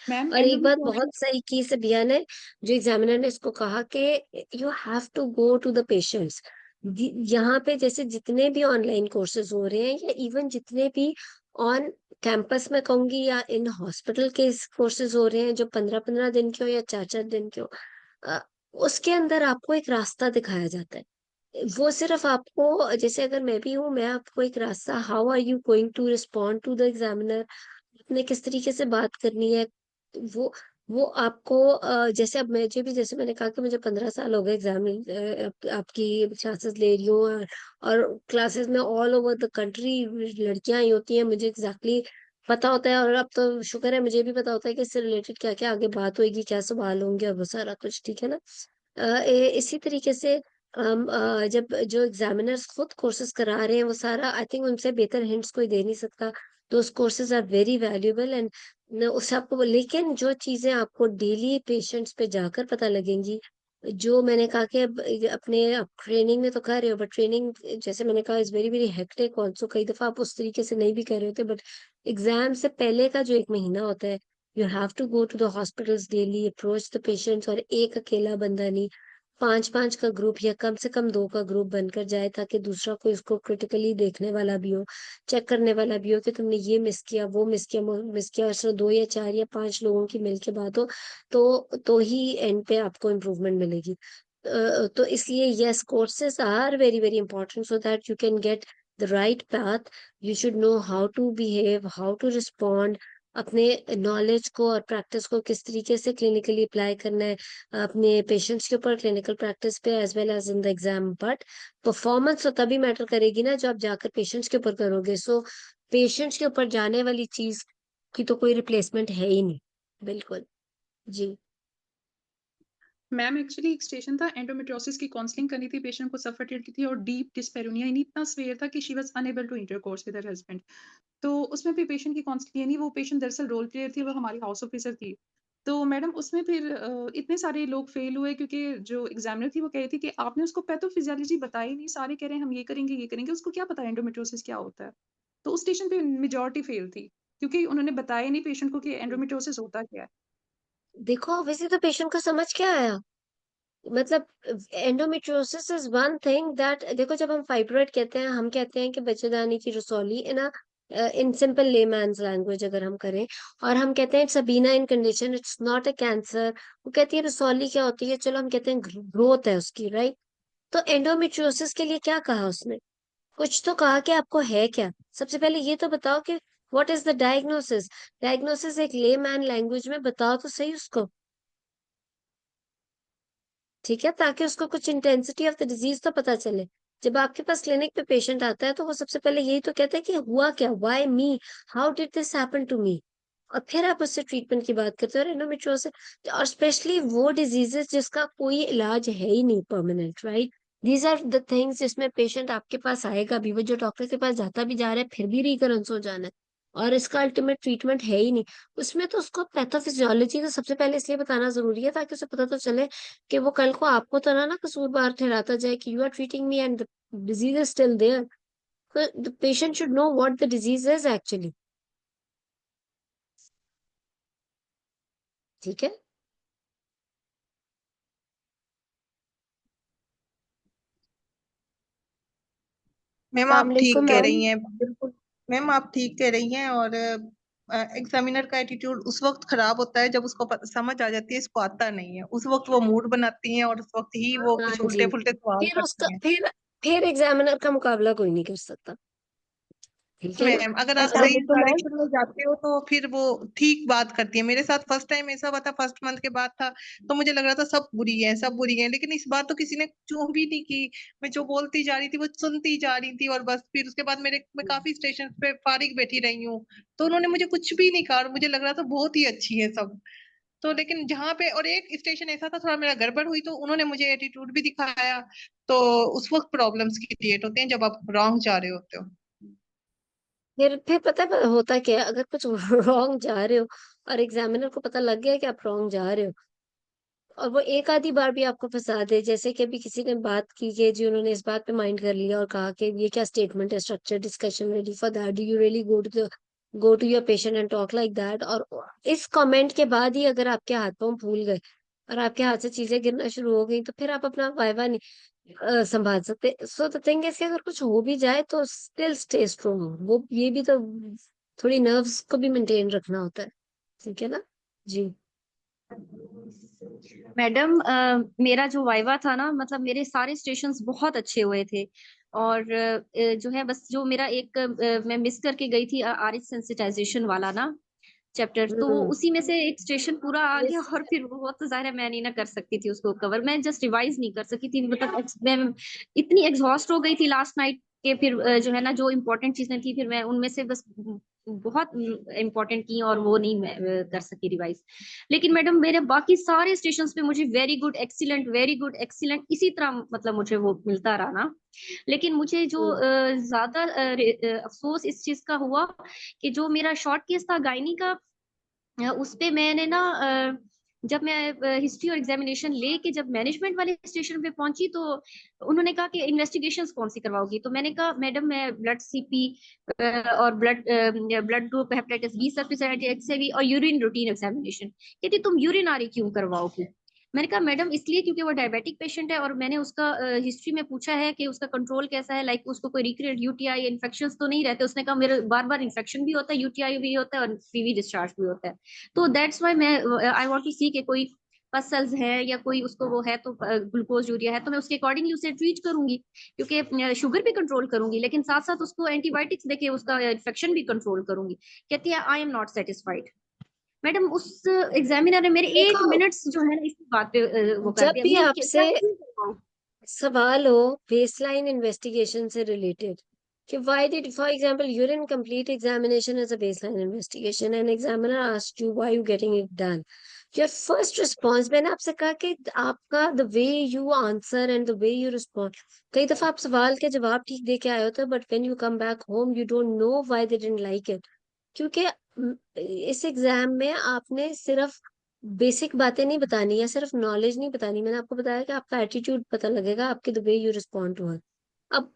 Ma'am और and एक on बात बहुत point. सही की सबिया ने, जो एग्जामिनर ने इसको कहा कि you have to go to the patients. यहाँ पे जैसे जितने भी ऑनलाइन कोर्सेज हो रहे हैं, या इवन जितने भी ऑन कैंपस में कहूंगी, या इन हॉस्पिटल के कोर्सेज हो रहे हैं जो 15-15 दिन के हो या 4-4 दिन के हो, अ, उसके अंदर आपको एक रास्ता दिखाया जाता है। वो सिर्फ आपको, जैसे अगर मैं भी हूँ, मैं आपको एक रास्ता, how are you going to respond to the examiner, आपने किस तरीके से बात करनी है, वो वो आपको जैसे अब मुझे भी, जैसे मैंने कहा कि मुझे 15 साल हो गए एग्जाम आपकी क्लासेस ले रही हूँ, और क्लासेस में ऑल ओवर द कंट्री लड़कियां ही होती हैं, मुझे एग्जैक्टली पता होता है। और अब तो शुक्र है मुझे भी पता होता है कि इससे रिलेटेड क्या क्या आगे बात होगी, क्या सवाल होंगे, और वो सारा कुछ ठीक है ना। इसी तरीके से जब जो एग्जामिनर्स खुद कोर्सेज करा रहे हैं, वो सारा आई थिंक उनसे बेहतर हिंट्स कोई दे नहीं सकता। Those courses are very valuable, and उससे आपको, लेकिन जो चीजें आपको डेली पेशेंट्स पे जाकर पता लगेंगी, जो मैंने कहा कि अब अपने आप ट्रेनिंग में तो कर रहे हो, बट ट्रेनिंग जैसे मैंने कहा is very very hectic also, कई दफा आप उस तरीके से नहीं भी कर रहे होते, बट एग्जाम से पहले का जो 1 महीना होता है, you have to go to the hospitals daily, approach the patients, और एक अकेला बंदा नहीं, 5-5 का ग्रुप, या कम से कम 2 का ग्रुप बनकर जाए, ताकि दूसरा कोई इसको क्रिटिकली देखने वाला भी हो, चेक करने वाला भी हो कि तुमने ये मिस किया, वो मिस किया, वो मिस किया, और सिर्फ 2 या 4 या 5 लोगों की मिलके बात हो, तो ही एंड पे आपको इम्प्रूवमेंट मिलेगी। तो इसलिए yes, courses are very very important so that you can get the right path. You should know how to behave, how to respond, अपने नॉलेज को और प्रैक्टिस को किस तरीके से क्लिनिकली अप्लाई करना है अपने पेशेंट्स के ऊपर, क्लिनिकल प्रैक्टिस पे as well as in the exam. But performance तो तभी मैटर करेगी ना, जब आप जाकर पेशेंट्स के ऊपर करोगे। सो पेशेंट्स के ऊपर जाने वाली चीज की तो कोई रिप्लेसमेंट है ही नहीं। बिल्कुल जी। मैम एक्चुअली एक स्टेशन था, एंडोमेट्रियोसिस की काउंसलिंग करनी थी, पेशेंट को सफोकेट थी और डीप डिस्पेरोनिया इतना सीवियर था कि she was unable to intercourse with her husband. तो उसमें भी पेशेंट की काउंसलिंग यानी वो पेशेंट दरअसल रोल प्लेयर थी, वो हमारी हाउस ऑफिसर थी। तो मैडम उसमें फिर इतने सारे लोग फेल हुए क्योंकि जो एग्जामिनर थी वो कह रही थी कि आपने उसको पैथोफिजियोलॉजी बताई नहीं, सारे कह रहे हैं हम ये करेंगे, उसको क्या पता एंडोमेट्रियोसिस क्या होता है। तो उस स्टेशन पे मेजॉरिटी फेल थी क्योंकि उन्होंने बताया नहीं पेशेंट को कि एंडोमेट्रियोसिस होता क्या है। देखो ऑब्वियसली तो पेशेंट को समझ क्या आया, मतलब endometriosis is one thing that, देखो जब हम फाइब्रॉइड कहते हैं, हम कहते हैं कि बच्चेदानी की रसौली in in simple layman's language अगर हम करें, और हम कहते हैं it's a benign condition, it's not a cancer. वो कहती है रसौली क्या होती है, चलो हम कहते हैं ग्रोथ है उसकी, राइट। तो एंडोमेट्रियोसिस के लिए क्या कहा उसने, कुछ तो कहा कि आपको है क्या। सबसे पहले ये तो बताओ कि what is the diagnosis. Diagnosis एक लेमैन लैंग्वेज में बताओ तो सही उसको, ठीक है, ताकि उसको कुछ इंटेंसिटी ऑफ द डिजीज तो पता चले। जब आपके पास क्लिनिक पे पेशेंट आता है तो वो सबसे पहले यही तो कहता है कि हुआ क्या, why me, how did this happen to me. और फिर आप उससे ट्रीटमेंट की बात करते हो। और एंडोमेट्रियोसिस और स्पेशली वो डिजीजेस जिसका कोई इलाज है ही नहीं permanent, right. These are the things जिसमें पेशेंट आपके पास आएगा भी, वो जो डॉक्टर के पास जाता भी जा रहा है फिर भी रिकरेंस हो जाना है, और इसका अल्टीमेट ट्रीटमेंट है ही नहीं। उसमें तो उसको पैथोफिजियोलॉजी तो सबसे पहले इसलिए बताना जरूरी है ताकि उसे पता तो चले कि वो कल को आपको तो ना कसूरवार ठहराता जाए कि you are treating me and the disease is still there. The patient should know what the disease is actually, ठीक है। मैम अस्सलाम आप ठीक वालेकुम कह मैम। रही हैं, बिल्कुल। मैम आप ठीक कह रही हैं। और एग्जामिनर का एटीट्यूड उस वक्त खराब होता है जब उसको समझ आ जाती है इसको आता नहीं है। उस वक्त वो मूड बनाती हैं और उस वक्त ही वो हाँ कुछ जी। उल्टे पुल्टे सवाल फिर उसका करती हैं। फिर एग्जामिनर का मुकाबला कोई नहीं कर सकता, ठीक है ना। मैम अगर आप अस्सलाम सही वालेकुम मैम। डायरेक्शन में जाते हो तो फिर वो ठीक बात करती है। मेरे साथ फर्स्ट टाइम ऐसा हुआ था, फर्स्ट मंथ के बाद था। तो मुझे लग रहा था सब बुरी है, सब बुरी है, लेकिन इस बार तो किसी ने चूं भी नहीं की। मैं जो बोलती जा रही थी वो सुनती जा रही थी, और बस फिर उसके बाद मैं काफी स्टेशन पे फारिग बैठी रही हूँ। तो उन्होंने मुझे कुछ भी नहीं कहा और मुझे लग रहा था बहुत ही अच्छी है सब। तो लेकिन जहाँ पे और एक स्टेशन ऐसा था थोड़ा मेरा गड़बड़ हुई, तो उन्होंने मुझे एटीट्यूड भी दिखाया। तो उस वक्त प्रॉब्लम्स क्रिएट होते हैं जब आप रॉन्ग जा रहे होते हो। फिर पता है होता क्या है, अगर कुछ रॉन्ग जा रहे हो और एग्जामिनर को पता लग गया कि आप रॉन्ग जा रहे हो, और वो एक आधी बार भी आपको फंसा दे, जैसे कि अभी किसी ने बात की कि जी उन्होंने इस बात पे माइंड कर लिया और कहा कि ये क्या स्टेटमेंट है, structure discussion ready for that, do you really go to your patient and talk like that. और इस कमेंट के बाद ही अगर आपके हाथ पांव फूल गए और आपके हाथ से चीजें गिरना शुरू हो गई, तो फिर आप अपना वाइवा नहीं संभाल सकते। सो द थिंग इज कि अगर कुछ हो भी जाए तो स्टिल स्टे स्ट्रोंग, वो ये भी तो थोड़ी नर्व्स को भी मेंटेन रखना होता है, ठीक है ना जी। मैडम मेरा जो वाइवा था ना, मतलब मेरे सारे स्टेशंस बहुत अच्छे हुए थे। और जो है बस जो मेरा एक मैं मिस करके गई थी आरिस सेंसिटाइजेशन वाला ना चैप्टर, तो वो हम्म। उसी में से एक स्टेशन पूरा आ गया। मिस और फिर वो तो जाहिर है मैं नहीं ना कर सकती थी उसको कवर, मैं जस्ट रिवाइज नहीं कर सकी थी, मतलब मैं इतनी एग्जॉस्ट हो गई थी लास्ट नाइट के। फिर जो है ना जो इम्पोर्टेंट चीजें थी फिर मैं उनमें से बस बहुत इम्पोर्टेंट की और वो नहीं मैं कर सकी रिवाइज। लेकिन मैडम मेरे बाकी सारे स्टेशन पे मुझे वेरी गुड एक्सीलेंट इसी तरह मतलब मुझे वो मिलता रहा ना। लेकिन मुझे जो ज्यादा अफसोस इस चीज का हुआ कि जो मेरा शॉर्ट केस था गायनी का, उस पे मैंने ना जब मैं हिस्ट्री और एग्जामिनेशन लेके जब मैनेजमेंट वाले स्टेशन पे पहुंची तो उन्होंने कहा कि इन्वेस्टिगेशंस कौन सी करवाओगी। तो मैंने कहा मैडम मैं ब्लड सीपी और blood group hepatitis B sufficient XAV और यूरिन रूटीन एग्जामिनेशन। कहती तुम यूरिन आरी क्यों करवाओगी। मैंने कहा मैडम इसलिए क्योंकि वो डायबिटिक पेशेंट है और मैंने उसका हिस्ट्री में पूछा है कि उसका कंट्रोल कैसा है, लाइक उसको कोई रिकरेंट यूटीआई इन्फेक्शन तो नहीं रहते। उसने कहा मेरे बार बार इन्फेक्शन भी होता है, यूटीआई भी होता है और पीवी डिस्चार्ज भी होता है। तो दैट्स वाई मैं आई वांट टू सी कि कोई पसल्स है या कोई उसको वो है तो ग्लूकोज यूरिया है, तो मैं उसके अकॉर्डिंगली उसे ट्रीट करूंगी, क्योंकि शुगर भी कंट्रोल करूंगी, लेकिन साथ साथ उसको एंटीबायोटिक्स देके उसका इन्फेक्शन भी कंट्रोल करूंगी। कहती है I am not satisfied. Madam उस एग्जामिनर ने मेरे 8 देखो, मिनट्स जो है ना इस बात पे वो कर जब दिया। भी मैं आपसे क्या क्यों करवाऊं? सवाल हो बेसलाइन इन्वेस्टिगेशन से रिलेटेड कि why did, for example, urine complete examination is a baseline investigation and examiner asked you why you getting it done, your first response, मैंने आपसे कहा कि आपका the way you answer and the way you respond, कई दफा आप सवाल के जवाब ठीक दे के आए होते हो but when you come back home you don't know why they didn't like it, क्योंकि इस एग्जाम में आपने सिर्फ बेसिक बातें नहीं बतानी या सिर्फ नॉलेज नहीं बतानी, मैंने आपको बताया कि आपका एटीट्यूड पता लगेगा आपके the way you respond to her. अब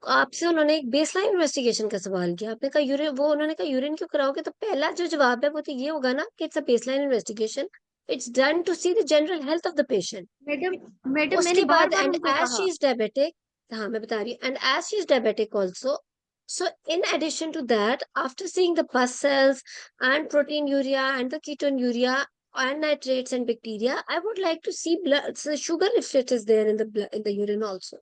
आपसे उन्होंने एक बेसलाइन इन्वेस्टिगेशन का सवाल किया, आपने कहा यूरिन, वो उन्होंने कहा यूरिन क्यों कराओगे, तो पहला जो जवाब है वो तो ये होगा ना कि it's a baseline investigation, it's done to see the general health of the patient. Madam madam मैंने उसके बार बाद बार एंड उनको एज कहा। शी इज डायबिटिक, हाँ मैं बता रही हूँ, and as she is diabetic also, so in addition to that, after seeing the pus cells and protein urea and the ketone urea and nitrates and bacteria, I would like to see blood so sugar if it is there in the blood, in the urine also।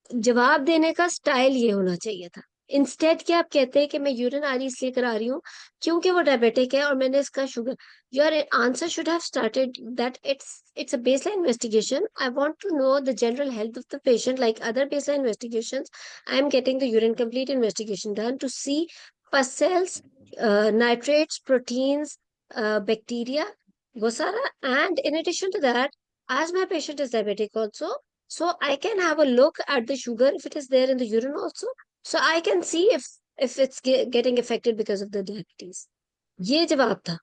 जवाब देने का style ये होना चाहिए था। Instead कि आप कहते हैं कि मैं यूरिन आ रही इसलिए करा रही हूँ क्योंकि वो डायबिटिक है और मैंने इसका sugar, your answer should have started that it's a baseline investigation, I want to know the general health of the patient like other baseline investigations, I am getting the urine complete investigation done to see pus cells, nitrates, proteins, bacteria, वो सारा, and in addition to that, as my patient is diabetic also, so I can have a look at the sugar if it is there in the urine also. So I can see if it's getting affected because of the diabetes. ये जवाब था।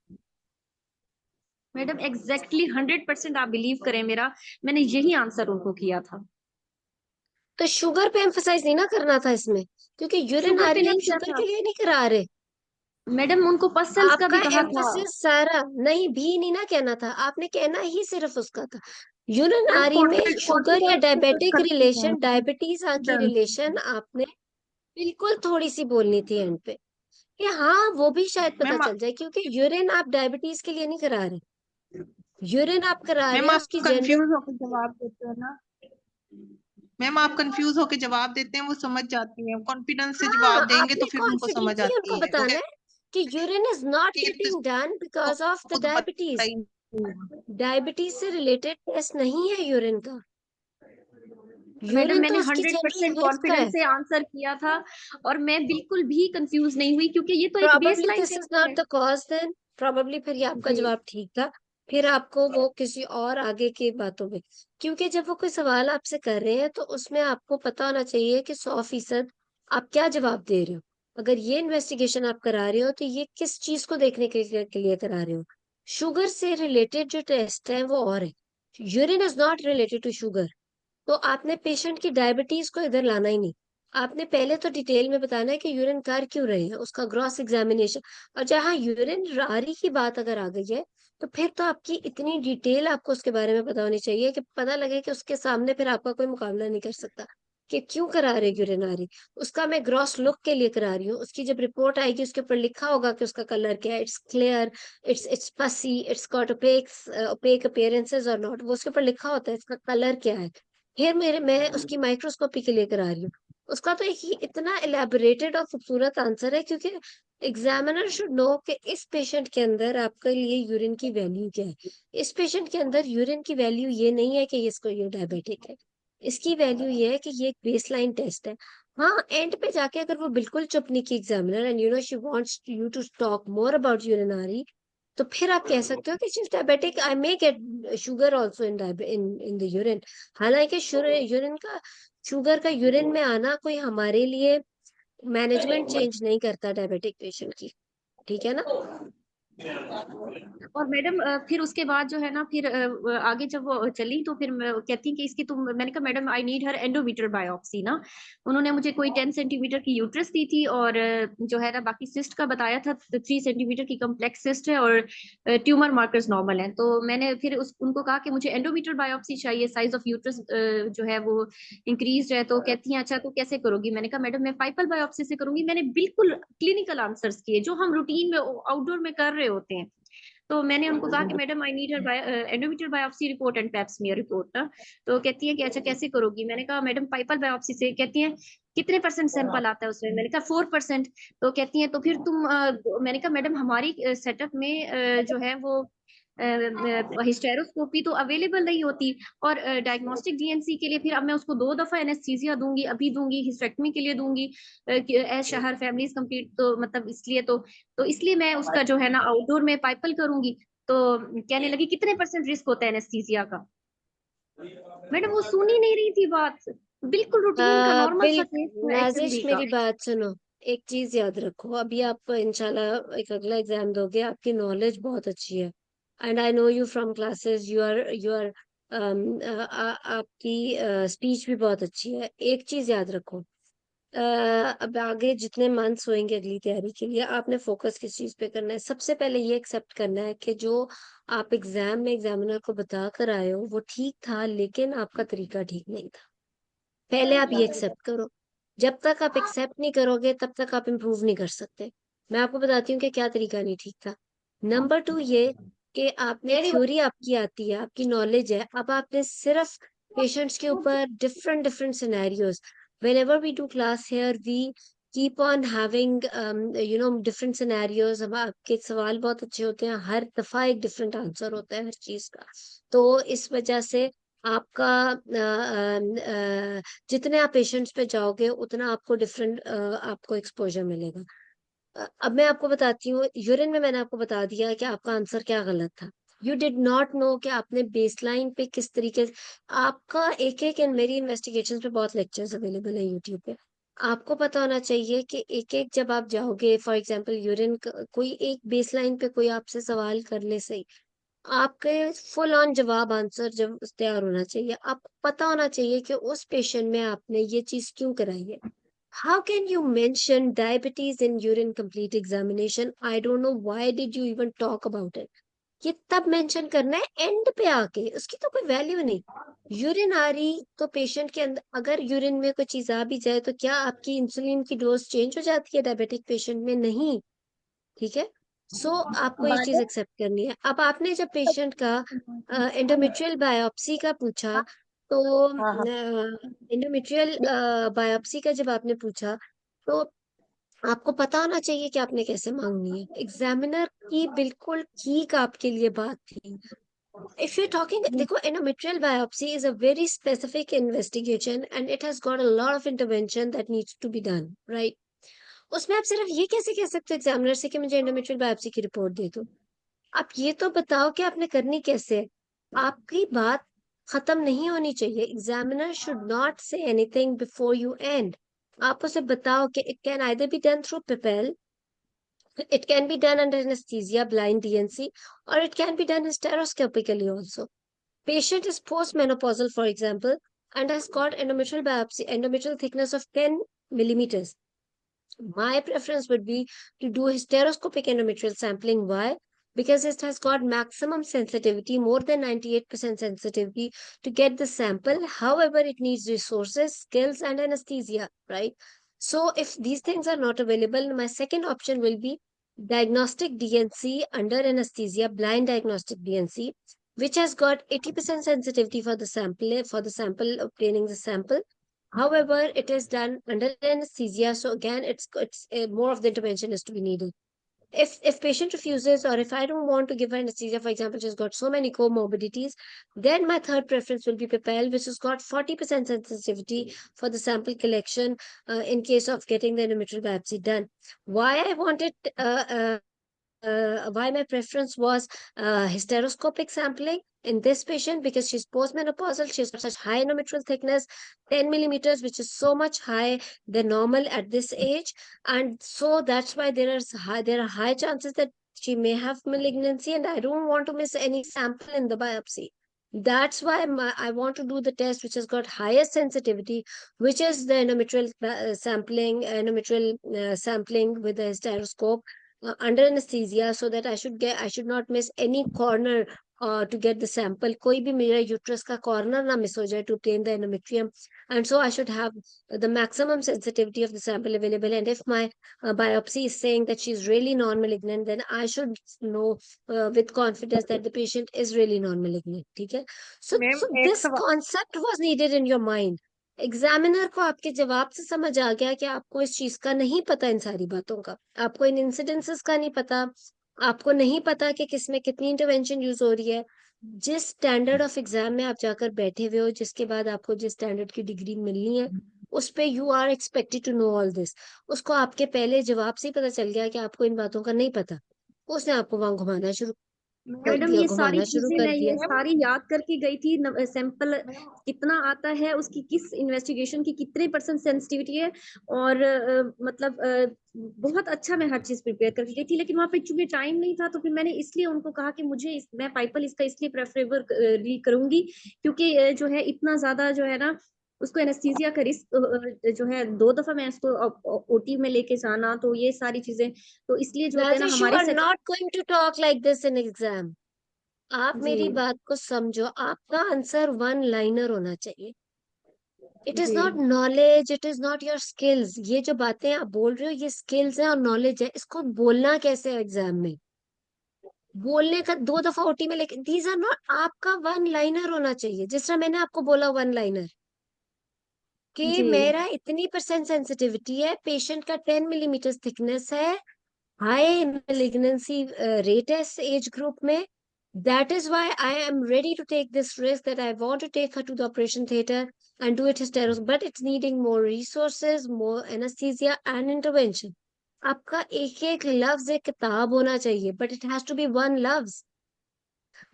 Madam exactly 100% आप believe करें मेरा, मैंने यही answer उनको किया था। तो शुगर पे एम्फसाइज नहीं ना करना था इसमें, क्योंकि यूरिन आ शुगर पे रही है, आप नहीं किया शुगर था के लिए नहीं करा रहे। मैडम, उनको पसल्स का आपका भी कहा था। एम्फसिस सारा नहीं भी नहीं ना कहना था, आपने कहना ही सिर्फ उसका था। यूरिन मैम आ रही में 40 शुगर या 40% डायबिटिक करती रिलेशन, डायबिटीज की हैं। रिलेशन आपने बिल्कुल थोड़ी सी बोलनी थी एंड पे कि हाँ वो भी शायद पता मैम चल जाए, क्योंकि यूरिन आप डायबिटीज के लिए नहीं करा रहे, यूरिन आप करा रहे मैम हैं आप उसकी जनरल। कंफ्यूज होकर जवाब देते हो ना, मैम आप कंफ्यूज होकर जवाब देते हैं, वो समझ जाती हैं, कॉन्फिडेंस से हाँ, जवाब देंगे तो आपने फिर उनको समझ कॉन्फिडेंटली उनको आती है। वो बताना है कि यूरिन इज नॉट कहती है तो getting done because of the खुद पता डायबिटीज, ही नहीं। डायबिटीज से रिलेटेड टेस्ट नहीं है यूरिन का, मैडम यूरिन तो मैंने उसकी 100% जनरल हेल्थ का कॉन्फिडेंस है। से आंसर किया था और मैं बिल्कुल भी कंफ्यूज नहीं हुई, क्योंकि ये तो एक probably baseline this is test not है। द कॉज देन, प्रॉबेबली फिर ये आपका जी जवाब ठीक था, फिर आपको वो किसी और आगे की बातों में, क्योंकि जब वो कोई सवाल आपसे कर रहे हैं तो उसमें आपको पता होना चाहिए कि 100% आप क्या जवाब दे रहे हो। अगर ये इन्वेस्टिगेशन आप करा रहे हो तो ये किस चीज को देखने के लिए करा रहे हो। शुगर से रिलेटेड जो टेस्ट है वो और है, urine is not related to sugar. तो आपने पेशेंट की डायबिटीज को इधर लाना ही नहीं, आपने पहले तो डिटेल में बताना है कि यूरिन कर क्यों रहे हैं, उसका ग्रॉस एग्जामिनेशन, और जहाँ यूरिन रारी की बात अगर आ गई है तो फिर तो आपकी इतनी डिटेल आपको उसके बारे में पता होनी चाहिए कि पता लगे कि उसके सामने फिर आपका कोई मुकाबला नहीं कर सकता कि क्यों करा रहे यूरिन आ रही, उसका मैं ग्रॉस लुक के लिए करा रही हूँ, उसकी जब रिपोर्ट आएगी उसके ऊपर लिखा होगा कि उसका कलर क्या है, इट्स क्लियर, इट्स पसी, इट्स गॉट ओपेक अपीयरेंसेस और नॉट, वो उसके ऊपर लिखा होता है इसका कलर क्या है। फिर मैं उसकी माइक्रोस्कोपी के लिए करा रही हूँ, उसका तो एक ही इतना इलेबोरेटेड और खूबसूरत आंसर है, क्योंकि एग्जामिनर शुड नो कि इस पेशेंट के अंदर आपके लिए यूरिन की वैल्यू क्या है। इस पेशेंट के अंदर यूरिन की वैल्यू ये नहीं है कि इसको ये डायबिटिक है, इसकी वैल्यू ये है कि ये एक बेसलाइन टेस्ट है। हाँ एंड पे जाके अगर वो बिल्कुल चुप नहीं की examiner and she wants you to talk more about urinary, तो फिर आप कह सकते हो कि she is diabetic, I may get sugar also in the urine. हालांकि यूरिन का शुगर का यूरिन में आना कोई हमारे लिए मैनेजमेंट चेंज नहीं करता डायबिटिक पेशेंट की, ठीक है ना। और मैडम फिर उसके बाद जो है ना, फिर आगे जब वो चली तो फिर कहती कि इसकी तुम, मैंने कहा madam I need her endometrial biopsy ना। उन्होंने मुझे कोई 10 सेंटीमीटर की यूट्रस दी थी और जो है ना बाकी सिस्ट का बताया था, 3 सेंटीमीटर की कम्प्लेक्स सिस्ट है और ट्यूमर मार्कर्स नॉर्मल है। तो मैंने फिर उनको कहा कि मुझे एंडोमीटर बायोप्सी चाहिए, साइज ऑफ यूट्रस जो है वो इंक्रीज है। तो कहती है अच्छा तो कैसे करोगी, मैंने कहा मैडम मैं पाइपल बायोप्सी से करूंगी। मैंने बिल्कुल क्लिनिकल आंसर्स किए जो हम रूटीन में आउटडोर में कर रहे होते हैं। तो मैंने उनको कहा कि madam I need endometrial biopsy report and pap smear report ना। तो कहती है कि अच्छा कैसे करोगी? मैंने कहा मैडम पाइपल बायोप्सी से। कहती है कितने % सैंपल आता है उसमें? मैंने कहा 4%। तो कहती है तो फिर तुम मैंने कहा मैडम हमारी सेटअप में जो है वो हिस्टेरोस्कोपी तो अवेलेबल नहीं होती, और डायग्नोस्टिक डीएनसी के लिए फिर अब मैं उसको 2 दफा एनेस्थीसिया दूंगी, अभी दूंगी, हिस्टेक्टमी के लिए दूंगी, एज शहर फैमिलीज कंप्लीट, तो मतलब इसलिए तो इसलिए मैं उसका जो है ना आउटडोर में पाइपल करूंगी। तो कहने लगी कितने % रिस्क होता है एनेस्थीसिया का? मैडम वो सुन ही नहीं रही थी बात, बिल्कुल रूटीन का नॉर्मल सा केस था नाजिश HMB का। मेरी बात सुनो, एक चीज याद रखो, अभी आप इंशाल्लाह एक अगला एग्जाम दोगे, आपकी नॉलेज बहुत अच्छी है and I know you from classes, you are आपकी स्पीच भी बहुत अच्छी है। एक चीज याद रखो, अब आगे जितने मंथ्स होंगे अगली तैयारी के लिए, आपने फोकस किस चीज पे करना है? सबसे पहले ये एक्सेप्ट करना है कि जो आप एग्जाम में एग्जामिनर को बता कर आए हो वो ठीक था, लेकिन आपका तरीका ठीक नहीं था। पहले आप ये एक्सेप्ट करो। जब तक आप एक्सेप्ट नहीं करोगे तब तक आप इम्प्रूव नहीं कर सकते। मैं आपको बताती हूँ कि क्या तरीका नहीं ठीक था। नंबर 2 ये कि आपने थ्योरी आपकी आती है, आपकी नॉलेज है, अब आपने सिर्फ पेशेंट्स के ऊपर different different scenarios, whenever we do class here we keep on having different scenarios। अब आपके सवाल बहुत अच्छे होते हैं, हर दफा एक डिफरेंट आंसर होता है हर चीज का। तो इस वजह से आपका जितने आप पेशेंट्स पे जाओगे उतना आपको डिफरेंट आपको एक्सपोजर मिलेगा। अब मैं आपको बताती हूँ, यूरिन में मैंने आपको बता दिया कि आपका आंसर क्या गलत था। यू डिड नॉट नो कि आपने बेसलाइन पे किस तरीके से आपका एक एक, मेरी इन्वेस्टिगेशन पे बहुत लेक्चर्स अवेलेबल है यूट्यूब पे। आपको पता होना चाहिए कि एक एक जब आप जाओगे, फॉर एग्जांपल यूरिन कोई एक बेसलाइन पे कोई आपसे सवाल कर ले, सही, आपके फुल ऑन जवाब आंसर जब तैयार होना चाहिए। आपको पता होना चाहिए कि उस पेशेंट में आपने ये चीज क्यों कराई है। How can you mention diabetes in urine complete examination? I don't know why did you even talk about it? ये तब मेंशन करना है एंड पे आके, उसकी तो कोई वैल्यू नहीं। यूरिन आ रही तो पेशेंट के अंदर अगर यूरिन में कोई चीज आ भी जाए तो क्या आपकी इंसुलिन की डोज चेंज हो जाती है डायबिटिक पेशेंट में? नहीं। ठीक है, सो आपको ये चीज एक्सेप्ट करनी है। अब आपने जब पेशेंट का एंडोमेट्रियल बायोप्सी का पूछा, तो एंडोमेट्रियल बायोप्सी का जब आपने पूछा तो आपको पता होना चाहिए कि आपने कैसे मांगनी है। एग्जामिनर की बिल्कुल ठीक आपके लिए बात थी। इफ यू टॉकिंग, देखो, endometrial biopsy is a very specific investigation and it has got a lot of intervention that needs to be done, right? उसमें आप सिर्फ ये कैसे कह सकते हो एग्जामिनर से कि मुझे एंडोमेट्रियल बायोप्सी की रिपोर्ट दे दो? आप ये तो बताओ कि आपने करनी कैसे है। आपकी बात खत्म नहीं होनी चाहिए। Examiner should not say anything before you and. आप उसे बताओ कि it can either be done through PayPal, it can be done under anesthesia, blind DNC, or it can be done hysteroscopically also. Patient is postmenopausal, for example, and has got endometrial biopsy, endometrial thickness of 10 millimeters. My preference would be to do hysteroscopic endometrial sampling. Why? Because it has got maximum sensitivity, more than 98% sensitivity to get the sample. However, it needs resources, skills, and anesthesia, right? So if these things are not available, my second option will be diagnostic DNC under anesthesia, blind diagnostic DNC, which has got 80% sensitivity for the sample, obtaining the sample. However, it is done under anesthesia, so again, it's more of the intervention is to be needed. If patient refuses, or if I don't want to give her anesthesia, for example, she's got so many comorbidities, then my third preference will be Pepel, which has got 40% sensitivity for the sample collection in case of getting the endometrial biopsy done. Why I wanted why my preference was hysteroscopic sampling in this patient, because she's postmenopausal, she's got such high endometrial thickness, 10 millimeters, which is so much high than normal at this age, and so that's why there are high chances that she may have malignancy, and I don't want to miss any sample in the biopsy. That's why I want to do the test which has got highest sensitivity, which is the endometrial sampling with the hysteroscope under anesthesia, so that I should not miss any corner to get the sample. कोई भी मेरा uterus का corner ना miss हो जाए to obtain the endometrium, and so I should have the maximum sensitivity of the sample available. And if my biopsy is saying that she's really non-malignant, then I should know with confidence that the patient is really non-malignant. ठीक है? So ma'am एक this सवाल, concept was needed in your mind. Examiner को आपके जवाब से समझ आ गया कि आपको इस चीज का नहीं पता, इन सारी बातों का आपको इन इंसिडेंसेस का नहीं पता, आपको नहीं पता कि किसमें कितनी इंटरवेंशन यूज हो रही है। जिस स्टैंडर्ड ऑफ एग्जाम में आप जाकर बैठे हुए हो, जिसके बाद आपको जिस स्टैंडर्ड की डिग्री मिलनी है, उस पे you are expected to know all this. उसको आपके पहले जवाब से ही पता चल गया कि आपको इन बातों का नहीं पता, उसने आपको वहां घुमाना शुरू कर मैडम दिया, ये सारी घुमाना शुरू चीजें कर मैं दिया। ये सारी याद करके गई थी, सैंपल कितना आता है, उसकी किस इन्वेस्टिगेशन की कितने % सेंसिटिविटी है, और मतलब बहुत अच्छा मैं हर चीज प्रिपेयर करके गई थी। लेकिन वहां पे चूंकि टाइम नहीं था, तो फिर मैंने इसलिए उनको कहा कि मुझे मैं पाइपल इसका इसलिए प्रेफरेबल करूंगी, क्योंकि जो है इतना ज्यादा जो है ना, उसको एनेस्थीसिया का रिस्क जो है 2 दफा मैं उसको ओटी में लेके जाना, तो ये सारी चीजें, तो इसलिए जो होता है ना राजेश, यू हमारे are not going to talk like this in exam. आप जी मेरी बात को समझो, आपका आंसर वन लाइनर होना चाहिए। इट इज जी not knowledge, it is not your skills. ये जो बातें आप बोल रहे हो, ये स्किल्स है और नॉलेज है। इसको बोलना कैसे है एग्जाम में? बोलने का 2 दफा ओटी में, लेकिन दीज आर नॉट, आपका वन लाइनर होना चाहिए। जिस तरह मैंने आपको बोला वन लाइनर कि जी मेरा इतनी % सेंसिटिविटी है, पेशेंट का 10 मिलीमीटर थिकनेस है, हाई malignancy rate है इस एज ग्रुप में, that is why I am ready to take this risk, that I want to take her to the operation theater and do it hysteroscopy, but it's needing more resources, more anesthesia and intervention. आपका एक एक लफ्ज एक किताब होना चाहिए, but it has to be one लफ्ज।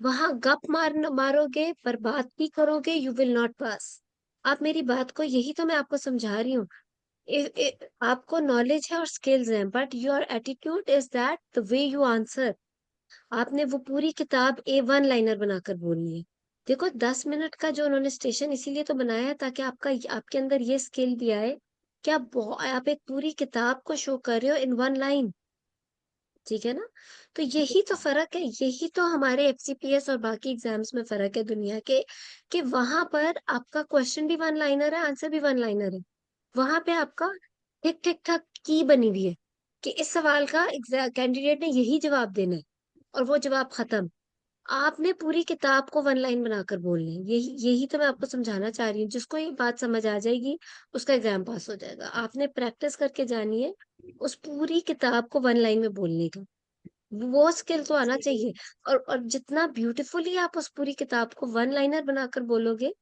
वहां गप मारोगे, बर्बाद भी करोगे, you will not pass। आप मेरी बात को, यही तो मैं आपको समझा रही हूँ। आपको नॉलेज है और स्किल्स हैं, but your attitude is that the way you answer. आपने वो पूरी किताब वन लाइनर बनाकर बोलनी है। देखो 10 मिनट का जो उन्होंने स्टेशन इसीलिए तो बनाया है ताकि आपके अंदर ये स्किल भी आए कि आप एक पूरी किताब को शो कर रहे हो इन वन लाइन। ठीक है ना? तो यही तो फर्क है, यही तो हमारे एफसीपीएस और बाकी एग्जाम्स में फर्क है दुनिया के, कि वहां पर आपका क्वेश्चन भी वन लाइनर है, आंसर भी वन लाइनर है। वहां पे आपका ठीक ठीक ठाक की बनी हुई है कि इस सवाल का कैंडिडेट ने यही जवाब देना है, और वो जवाब खत्म। आपने पूरी किताब को वन लाइन बनाकर बोलना है। यही यही तो मैं आपको समझाना चाह रही हूँ। जिसको ये बात समझ आ जाएगी, उसका एग्जाम पास हो जाएगा। आपने प्रैक्टिस करके जानी है उस पूरी किताब को वन लाइन में बोलने का, वो स्किल तो आना चाहिए। और जितना ब्यूटीफुली आप उस पूरी किताब को वन लाइनर बनाकर बोलोगे,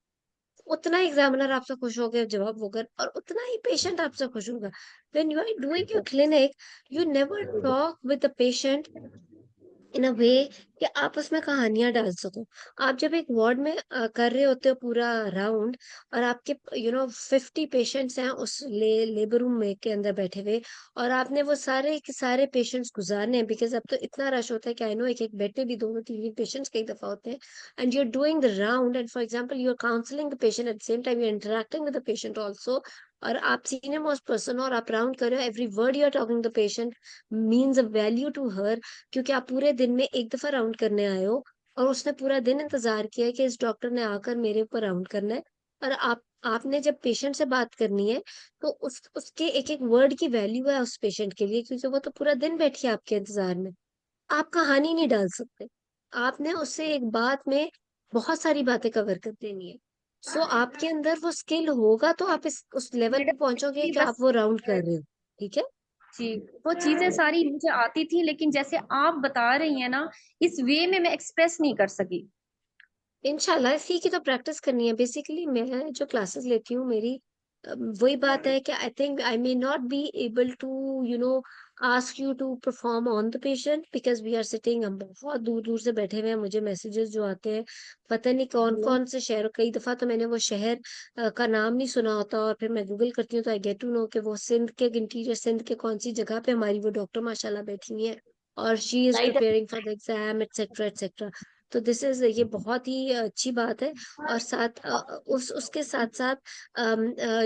उतना एग्जामिनर आपसे खुश होगा जवाब वगैरह, और उतना ही पेशेंट आपसे खुश होगा। When you are doing your clinic, you never talk with the patient in a way कि आप उसमें कहानियां डाल सको। आप जब एक वार्ड में कर रहे होते हो पूरा राउंड, और आपके 50 पेशेंट्स हैं उस लेबर रूम में के अंदर बैठे हुए, और आपने वो सारे के सारे पेशेंट्स गुजारने हैं, बिकॉज अब तो इतना रश होता है कि आई नो एक एक बेड पे भी 2-3 पेशेंट्स कई दफा होते हैं, and you are doing the round, and for example you are counselling the patient at the same time you are interacting with the patient also, और आप सीनियर मोस्ट पर्सन और आप राउंड कर रहे हो, every word you are talking the patient means a value to her, क्योंकि आप पूरे दिन में एक दफा राउंड करने आए हो, और उसने पूरा दिन इंतजार किया है कि इस डॉक्टर ने आकर मेरे ऊपर राउंड करना है। और आपने जब पेशेंट से बात करनी है, तो उसके एक एक वर्ड की वैल्यू है उस पेशेंट के लिए, क्योंकि वो तो पूरा दिन बैठी है आपके इंतजार में। आप कहानी नहीं डाल सकते, आपने उससे एक बात में बहुत सारी बातें कवर कर देनी है। सो आपके अंदर वो स्किल होगा तो आप उस लेवल पे पहुंचोगे मैडम कि आप बस वो राउंड कर रहे हो। ठीक है? जी, वो चीजें सारी मुझे आती थी, लेकिन जैसे आप बता रही हैं ना, इस वे में मैं एक्सप्रेस नहीं कर सकी। इंशाल्लाह इसी की तो प्रैक्टिस करनी है। बेसिकली मैं जो क्लासेस लेती हूँ, मेरी वही बात है कि I think I may not be able to ask you to perform on the patient, because we are sitting, हम बहुत दूर दूर से बैठे हुए हैं। मुझे मैसेजेस जो आते हैं, पता नहीं कौन कौन से शहर, कई दफा तो मैंने वो शहर का नाम नहीं सुना होता, और फिर मैं गूगल करती हूँ तो आई गेट टू नो कि वो सिंध के, इंटीरियर सिंध के कौन सी जगह पे हमारी वो डॉक्टर माशाल्लाह बैठी हुई है, और she is preparing for the exam, etcetera etcetera. तो दिस इज ये बहुत ही अच्छी बात है। और साथ उसके साथ साथ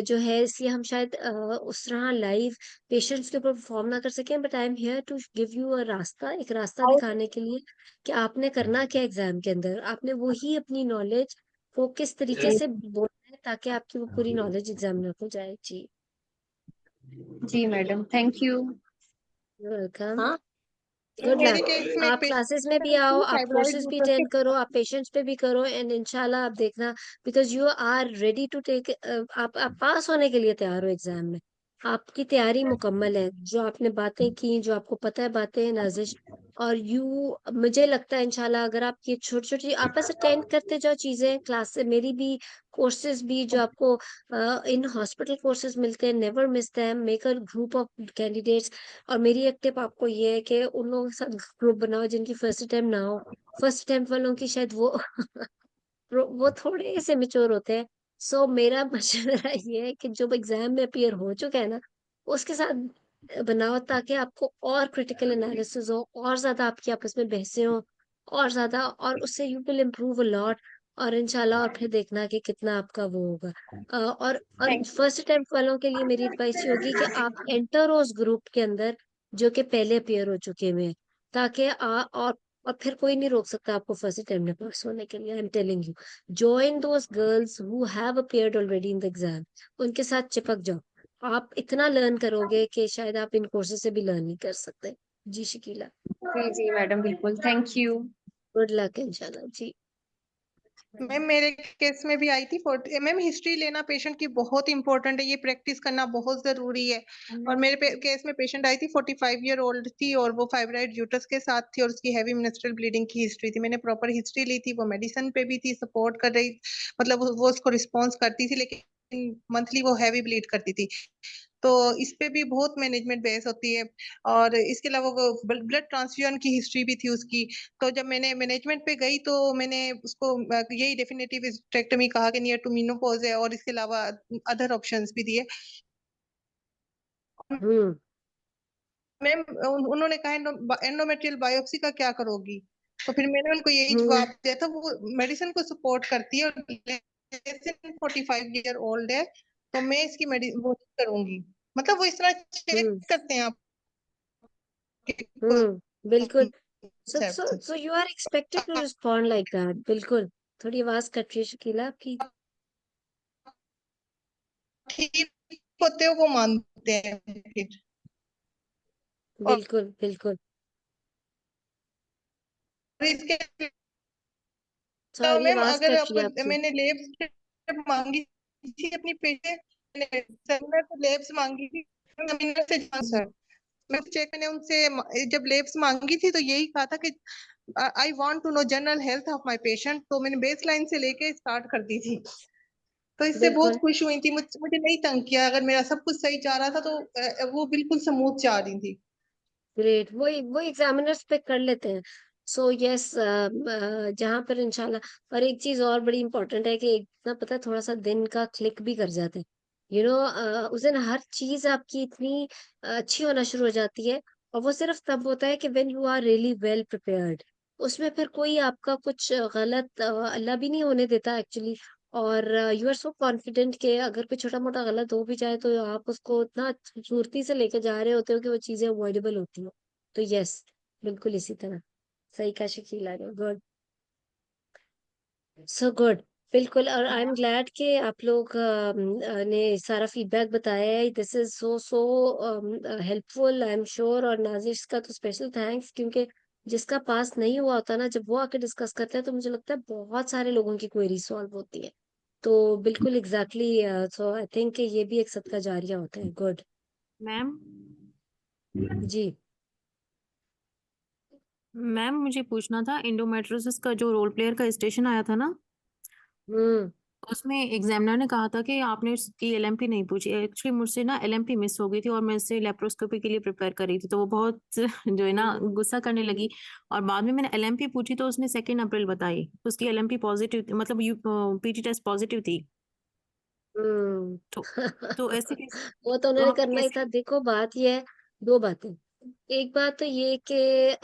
जो है इसलिए हम शायद उस तरह लाइव पेशेंट्स के ऊपर परफॉर्म ना कर सकें, but I am here to give you a रास्ता, एक रास्ता दिखाने के लिए कि आपने करना क्या एग्जाम के अंदर। आपने वही अपनी नॉलेज को किस तरीके से बोलना है ताकि आपकी वो पूरी नॉलेज एग्जाम में हो जाए। जी जी मैडम, थैंक यू। वेलकम। हाँ गुड मेरे लक। केस में एक आप क्लासेस में भी पेशेंट आओ, थी आप फाइब्राइड कोर्सेज भी यूट्रस के अटेंड करो, आप पेशेंट्स पे भी करो, एंड इंशाल्लाह आप देखना, because you are ready to take, आप पास होने के लिए तैयार हो एग्जाम में। आपकी तैयारी मुकम्मल है, जो आपने बातें की, जो आपको पता है बातें नाजिश, और मुझे लगता है इंशाल्लाह अगर आप ये छोटी छोटी आप बस अटेंड करते जाओ चीजें, क्लास से मेरी भी कोर्सेज भी जो आपको इन हॉस्पिटल कोर्सेज मिलते हैं, never miss them, make a group of candidates. और मेरी एक टिप आपको ये है कि उन लोगों के साथ ग्रुप बनाओ जिनकी फर्स्ट अटेम्प्ट ना हो। फर्स्ट अटेम्प्ट वालों की शायद वो वो थोड़े से मेच्योर होते हैं। सो मेरा मशवरा ये है कि जो एग्जाम में अपीयर हो चुका है ना, उसके साथ बनाओ ताकि आपको और क्रिटिकल एनालिसिस हो, और ज्यादा आपकी आपस में बहसें हो, और ज्यादा, और उससे you will improve a lot. और इंशाल्लाह और फिर देखना कि कितना आपका वो होगा। और थैंक फर्स्ट अटेम्प्ट वालों के लिए मेरी एडवाइस ये होगी कि आप एंटर उस ग्रुप के अंदर जो कि पहले अपीयर हो चुके हुए हैं, ताकि और फिर कोई नहीं रोक सकता आपको फर्स्ट अटेम्प्ट में पास होने के लिए। आई am telling you, join those girls who have appeared already in the exam, उनके साथ चिपक जाओ। आप इतना लर्न करोगे कि शायद आप इन कोर्सेज से भी लर्न नहीं कर सकते। जी शकीला, जी जी मैडम, बिल्कुल, थैंक यू। गुड लक इंशाल्लाह जी। मैम मेरे केस में भी आई थी 40। मैम हिस्ट्री लेना पेशेंट की बहुत इंपॉर्टेंट है, ये प्रैक्टिस करना बहुत जरूरी है। और मेरे केस में पेशेंट आई थी 45 ईयर ओल्ड थी, और वो फाइब्राइड यूट्रस के साथ थी, और उसकी हैवी मेंस्ट्रुअल ब्लीडिंग की हिस्ट्री थी। मैंने प्रॉपर हिस्ट्री ली थी, वो मेडिसिन पे भी थी, सपोर्ट कर रही, मतलब वो उसको रिस्पॉन्स करती थी, लेकिन मंथली वो हैवी ब्लीड करती थी। तो इस पे भी बहुत मैनेजमेंट बेस होती है। और इसके अलावा वो ब्लड ट्रांसफ्यूजन की हिस्ट्री भी थी उसकी। तो जब मैंने मैनेजमेंट पे गई तो मैंने उसको यही डेफिनेटिव हिस्टेक्टमी कहा कि नियर टू मेनोपॉज है, और इसके अलावा अदर ऑप्शंस भी दिए। हम्म मैम उन्होंने कहा एंडोमेट्रियल बायोप्सी का क्या करोगी? तो फिर मैंने उनको यही हम्म जवाब दिया था, वो मेडिसिन को सपोर्ट करती है, और लेस देन 45 ईयर ओल्ड है, तो मैं इसकी वो नहीं करूंगी। मतलब वो इस तरह चेक हम्म करते हैं बिल्कुल। सो सो आपके so you are expected to respond like that. बिल्कुल। थोड़ी आवाज कट रही है शकीला आपकी। ठीक होते हो वो मानते हैं फिर। और बिल्कुल बिल्कुल। इसके अलावा सॉरी मैम आवाज अगर कट रही है आपकी। मैंने लेब्स मांगी थी अपनी पेशेंट, सर ने तो लेब्स मांगी थी से सर, मैं चेक मैंने उनसे जब लेब्स मांगी थी तो यही कहा था कि I want to know general health of my patient, तो मैंने बेस लाइन से लेके स्टार्ट कर दी थी। तो इससे बहुत बिल्कुल। खुश हुई थी, मुझे नहीं तंग किया। अगर मेरा सब कुछ सही जा रहा था तो वो बिल्कुल स्मूथ जा रही थी। ग्रेट। वो एग्जामिनर्स पे कर लेते हैं। सो यस, जहां पर इंशाल्लाह। और एक चीज और बड़ी इंपॉर्टेंट है कि इतना पता है, थोड़ा सा दिन का क्लिक भी कर जाते हैं। उस दिन हर चीज आपकी इतनी अच्छी होना शुरू हो जाती है। और वो सिर्फ तब होता है कि when you are really well prepared. उसमें फिर कोई आपका कुछ गलत अल्लाह भी नहीं होने देता एक्चुअली। और यू आर सो कॉन्फिडेंट कि अगर कोई छोटा मोटा गलत हो भी जाए तो आप उसको इतना खूबसूरती से लेके जा रहे होते हो कि वो चीजें अवॉइडेबल होती हो। तो यस, बिल्कुल इसी तरह। सही कहा शकीला ने। Good, so good. बिल्कुल। और आई एम ग्लैड कि आप लोग ने सारा फीडबैक बताया है। This is so so helpful, I am sure. और नाजिश का तो स्पेशल थैंक्स, क्योंकि जिसका पास नहीं हुआ होता ना, जब वो आके डिस्कस करते हैं तो मुझे लगता है बहुत सारे लोगों की क्वेरी सॉल्व होती है। तो बिल्कुल एग्जैक्टली। सो आई थिंक ये भी एक सदका जारिया होता है। गुड। मैम जी। मैम मुझे पूछना था, इंडोमेट्रोसिस का जो रोल प्लेयर का स्टेशन आया था ना, हम्म उसमें एग्जामिनर ने कहा था कि आपने इसकी एलएमपी नहीं पूछी। एक्चुअली मुझसे ना एलएमपी मिस हो गई थी, और मैं इससे लेप्रोस्कोपी के लिए प्रिपेयर कर रही थी, तो वो बहुत जो है ना गुस्सा करने लगी। और बाद में मैंने एलएमपी पूछी तो उसने 2 अप्रैल बताई, उसकी एलएमपी पॉजिटिव, मतलब पीटी टेस्ट पॉजिटिव थी। हम्म तो तो ऐसे वो तो तो उन्होंने हमें करना ही कैसे? था। देखो बात ये है, दो बातें। एक बात तो ये कि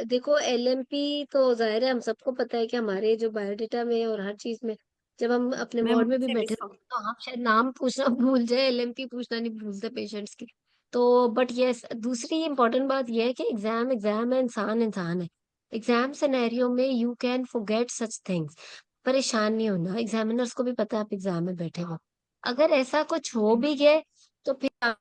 देखो एलएमपी तो जाहिर है हम सबको पता है कि हमारे जो बायोडेटा में और हर चीज में जब हम अपने मैम वार्ड में भी मुझसे बैठे मिस हो तो हम शायद नाम पूछना भूल जाए, एलएमपी पूछना नहीं भूलते पेशेंट्स की। तो बट यस, दूसरी इम्पोर्टेंट बात यह है कि एग्जाम एग्जाम है, इंसान इंसान है। एग्जाम सिनेरियो में you can forget such things. परेशान नहीं होना, एग्जामिनर्स को भी पता है आप एग्जाम में बैठे हो। अगर ऐसा कुछ हो भी गया तो फिर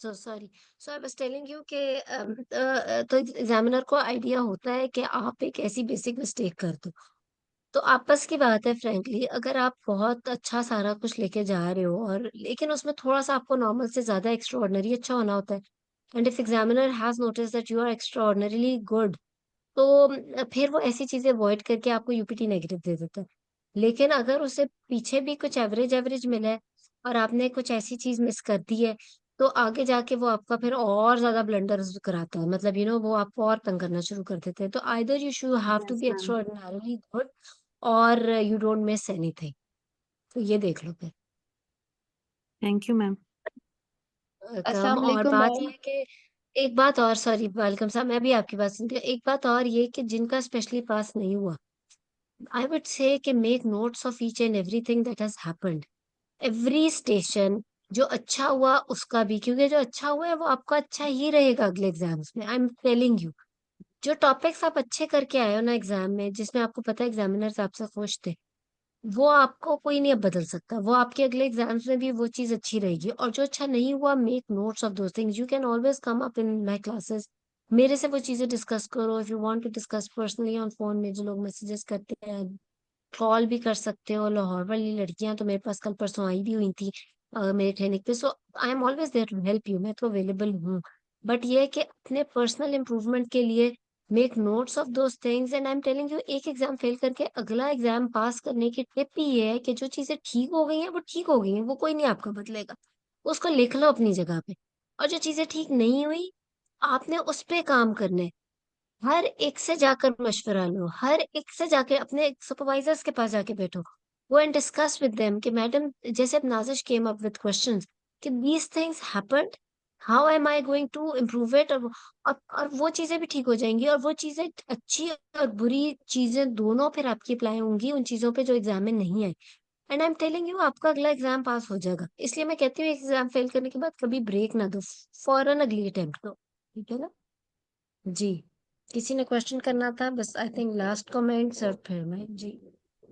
so sorry. So I was telling you कि तो एग्जामिनर को आइडिया होता है कि आप एक ऐसी बेसिक मिस्टेक कर दो। तो आपस की बात है, फ्रैंकली अगर आप बहुत अच्छा सारा कुछ लेके जा रहे हो और लेकिन उसमें थोड़ा सा आपको नॉर्मल से ज्यादा एक्स्ट्रा ऑर्डिनरी अच्छा होना होता है, and if examiner has notice that you are extraordinarily good, तो फिर वो ऐसी चीजें अवॉइड करके आपको यूपीटी नेगेटिव दे देता है। लेकिन अगर उसे पीछे भी कुछ एवरेज एवरेज मिला है और आपने कुछ ऐसी चीज मिस कर दी है, तो आगे जाके वो आपका फिर और ज्यादा ब्लंडर्स कराता है, मतलब वो आपको और तंग करना शुरू कर देते हैं। तो either you should have to yes be ma'am. Extraordinarily good और यू डोंट मिस एनीथिंग। तो ये देख लो फिर। Thank you ma'am. कम अस्सलाम और वालेकुम बात ये मैम। है कि एक बात और, सॉरी वेलकम साहब, मैं भी आपकी बात सुनती हूँ। एक बात और ये कि जिनका स्पेशली पास नहीं हुआ, I would say कि make notes of each and everything that has happened. Every station जो अच्छा हुआ उसका भी, क्योंकि जो अच्छा हुआ है वो आपका अच्छा ही रहेगा अगले एग्जाम्स में। आई एम टेलिंग यू, जो टॉपिक्स आप अच्छे करके आए हो ना एग्जाम में, जिसमें आपको पता है एग्जामिनर्स आपसे खुश थे, वो आपको कोई नहीं अब बदल सकता। वो आपके अगले एग्जाम्स में भी वो चीज अच्छी रहेगी। और जो अच्छा नहीं हुआ, make notes of those things. You can always come up in my classes, मेरे से वो चीजें डिस्कस करो। If you want to discuss personally on phone में, जो लोग मैसेजेस करते हैं, कॉल भी कर सकते हो। लाहौर वाली लड़कियां तो मेरे पास कल परसों आई भी हुई थी मेरे क्लिनिक पे। So I am always there to help you, मैं तो अवेलेबल हूँ। बट ये है कि अपने पर्सनल इम्प्रूवमेंट के लिए make notes of those things. And I am telling you, एक एग्जाम फेल करके अगला एग्जाम पास करने की टिप ही ये है कि जो चीजें ठीक हो गई हैं वो ठीक हो गई हैं, वो कोई नहीं आपका बदलेगा। उसको लिख लो अपनी जगह पे। और जो चीजें ठीक नहीं हुई, आपने उस पे काम करना है। हर एक से जाकर मशवरा लो, हर एक से जाके अपने सुपरवाइजर्स के पास जाके बैठो, go and discuss with them कि मैडम, जैसे अब Nazish came up with questions कि these things happened, how am I going to improve it. और वो चीजें भी ठीक हो जाएंगी, और वो चीजें अच्छी और बुरी चीजें दोनों फिर आपकी अप्लाई होंगी उन चीजों पे जो एग्जाम में नहीं आई। And I am telling you, आपका अगला एग्जाम पास हो जाएगा। इसलिए मैं कहती हूँ एग्जाम फेल करने के बाद कभी ब्रेक ना दो, फौरन अगली अटेम्प्ट दो। ठीक है ना जी? किसी ने क्वेश्चन करना था बस, I think last comment sir, फिर मैं जी।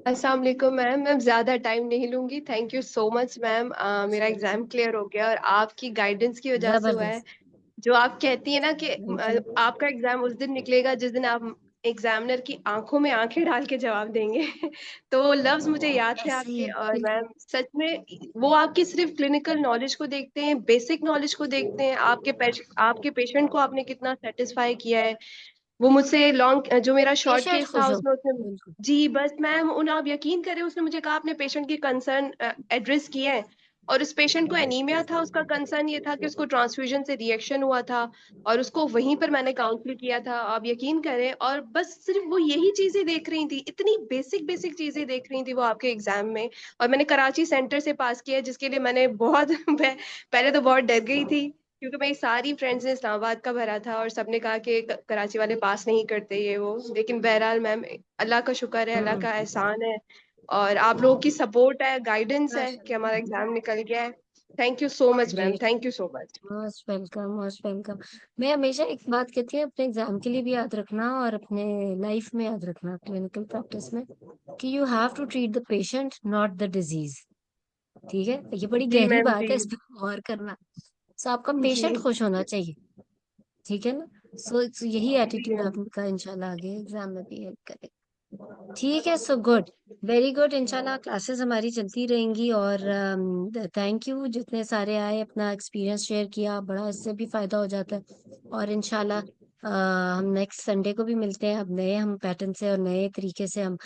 अस्सलाम वालेकुम मैम। मैम ज्यादा टाइम नहीं लूंगी। Thank you so much ma'am. मेरा एग्जाम क्लियर हो गया और आपकी गाइडेंस की वजह से हुआ है। जबरदस्त। जो आप कहती है ना कि थैंक यू। आपका एग्जाम उस दिन निकलेगा जिस दिन आप एग्जामिनर की आंखों में आंखें डाल के जवाब देंगे। तो वो लफ्ज मुझे याद थे ऐसे ही आपके। है और बिल्कुल। मैम सच में वो आपकी सिर्फ क्लिनिकल नॉलेज को देखते हैं, बेसिक नॉलेज को देखते हैं। आपके पेशेंट को आपने कितना सेटिस्फाई किया है। वो मुझसे लॉन्ग जो मेरा शॉर्ट पेशेंट केस था खुश हो, उसमें उसने बिल्कुल। जी बस मैम उन आप यकीन करें उसने मुझे कहा आपने पेशेंट की कंसर्न एड्रेस किए हैं। और उस पेशेंट को एनीमिया था, उसका कंसर्न ये था कि उसको ट्रांसफ्यूजन से रिएक्शन हुआ था। और उसको वहीं पर मैंने काउंसिल किया था, आप यकीन करें। और बस सिर्फ वो यही चीजें देख रही थी, इतनी बेसिक बेसिक चीजें देख रही थी वो आपके एग्जाम में। और मैंने कराची सेंटर से पास किया जिसके लिए मैंने बहुत पहले तो बहुत डर गई थी, क्योंकि मेरी सारी फ्रेंड्स ने इस्लामाबाद का भरा था और सबने कहा कि कराची वाले पास नहीं करते ये वो। लेकिन बहरहाल मैम अल्लाह का शुक्र है, अल्लाह हम्म। का एहसान है और आप लोगों की सपोर्ट है, गाइडेंस है कि हमारा माशाल्लाह। एग्जाम निकल गया है। Thank you so much ma'am, great. Thank you so much. Most welcome, most welcome. मैं हमेशा एक बात कहती हूँ, अपने एग्जाम के लिए भी याद रखना और अपने लाइफ में याद रखना, क्लिनिकल प्रैक्टिस में, कि you have to treat the patient not the disease. ठीक है, ये बड़ी जी गहरी मैम बात जी। है, इस पर गौर करना। सो आपका जी पेशेंट खुश होना चाहिए। ठीक है ना? सो यही जी एटीट्यूड मैम। आपका इंशाल्लाह आगे एग्जाम में भी हेल्प करे। ठीक है, सो गुड, वेरी गुड। इंशाल्लाह क्लासेस हमारी चलती रहेंगी। और थैंक यू जितने सारे आए, अपना एक्सपीरियंस शेयर किया, बड़ा इससे भी फायदा हो जाता है। और इंशाल्लाह हम नेक्स्ट संडे को भी मिलते हैं। अब नए हम पैटर्न से और नए तरीके से हम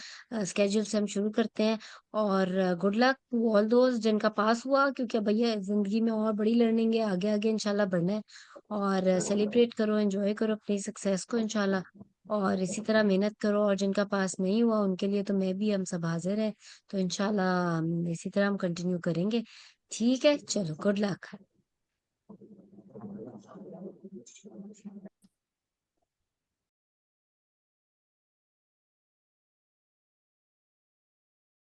स्केड्यूल से हम शुरू करते हैं। और good luck to all those जिनका पास हुआ, क्योंकि अब भैया जिंदगी में और बड़ी लर्निंग है, आगे आगे इंशाल्लाह बढ़ना है। और सेलिब्रेट करो, एंजॉय करो अपनी सक्सेस को इंशाल्लाह। और इसी तरह मेहनत करो, और जिनका पास नहीं हुआ उनके लिए तो मैं भी, हम सब हाजिर हैं। तो इंशाल्लाह इसी तरह हम कंटिन्यू करेंगे। ठीक है, चलो गुड लक।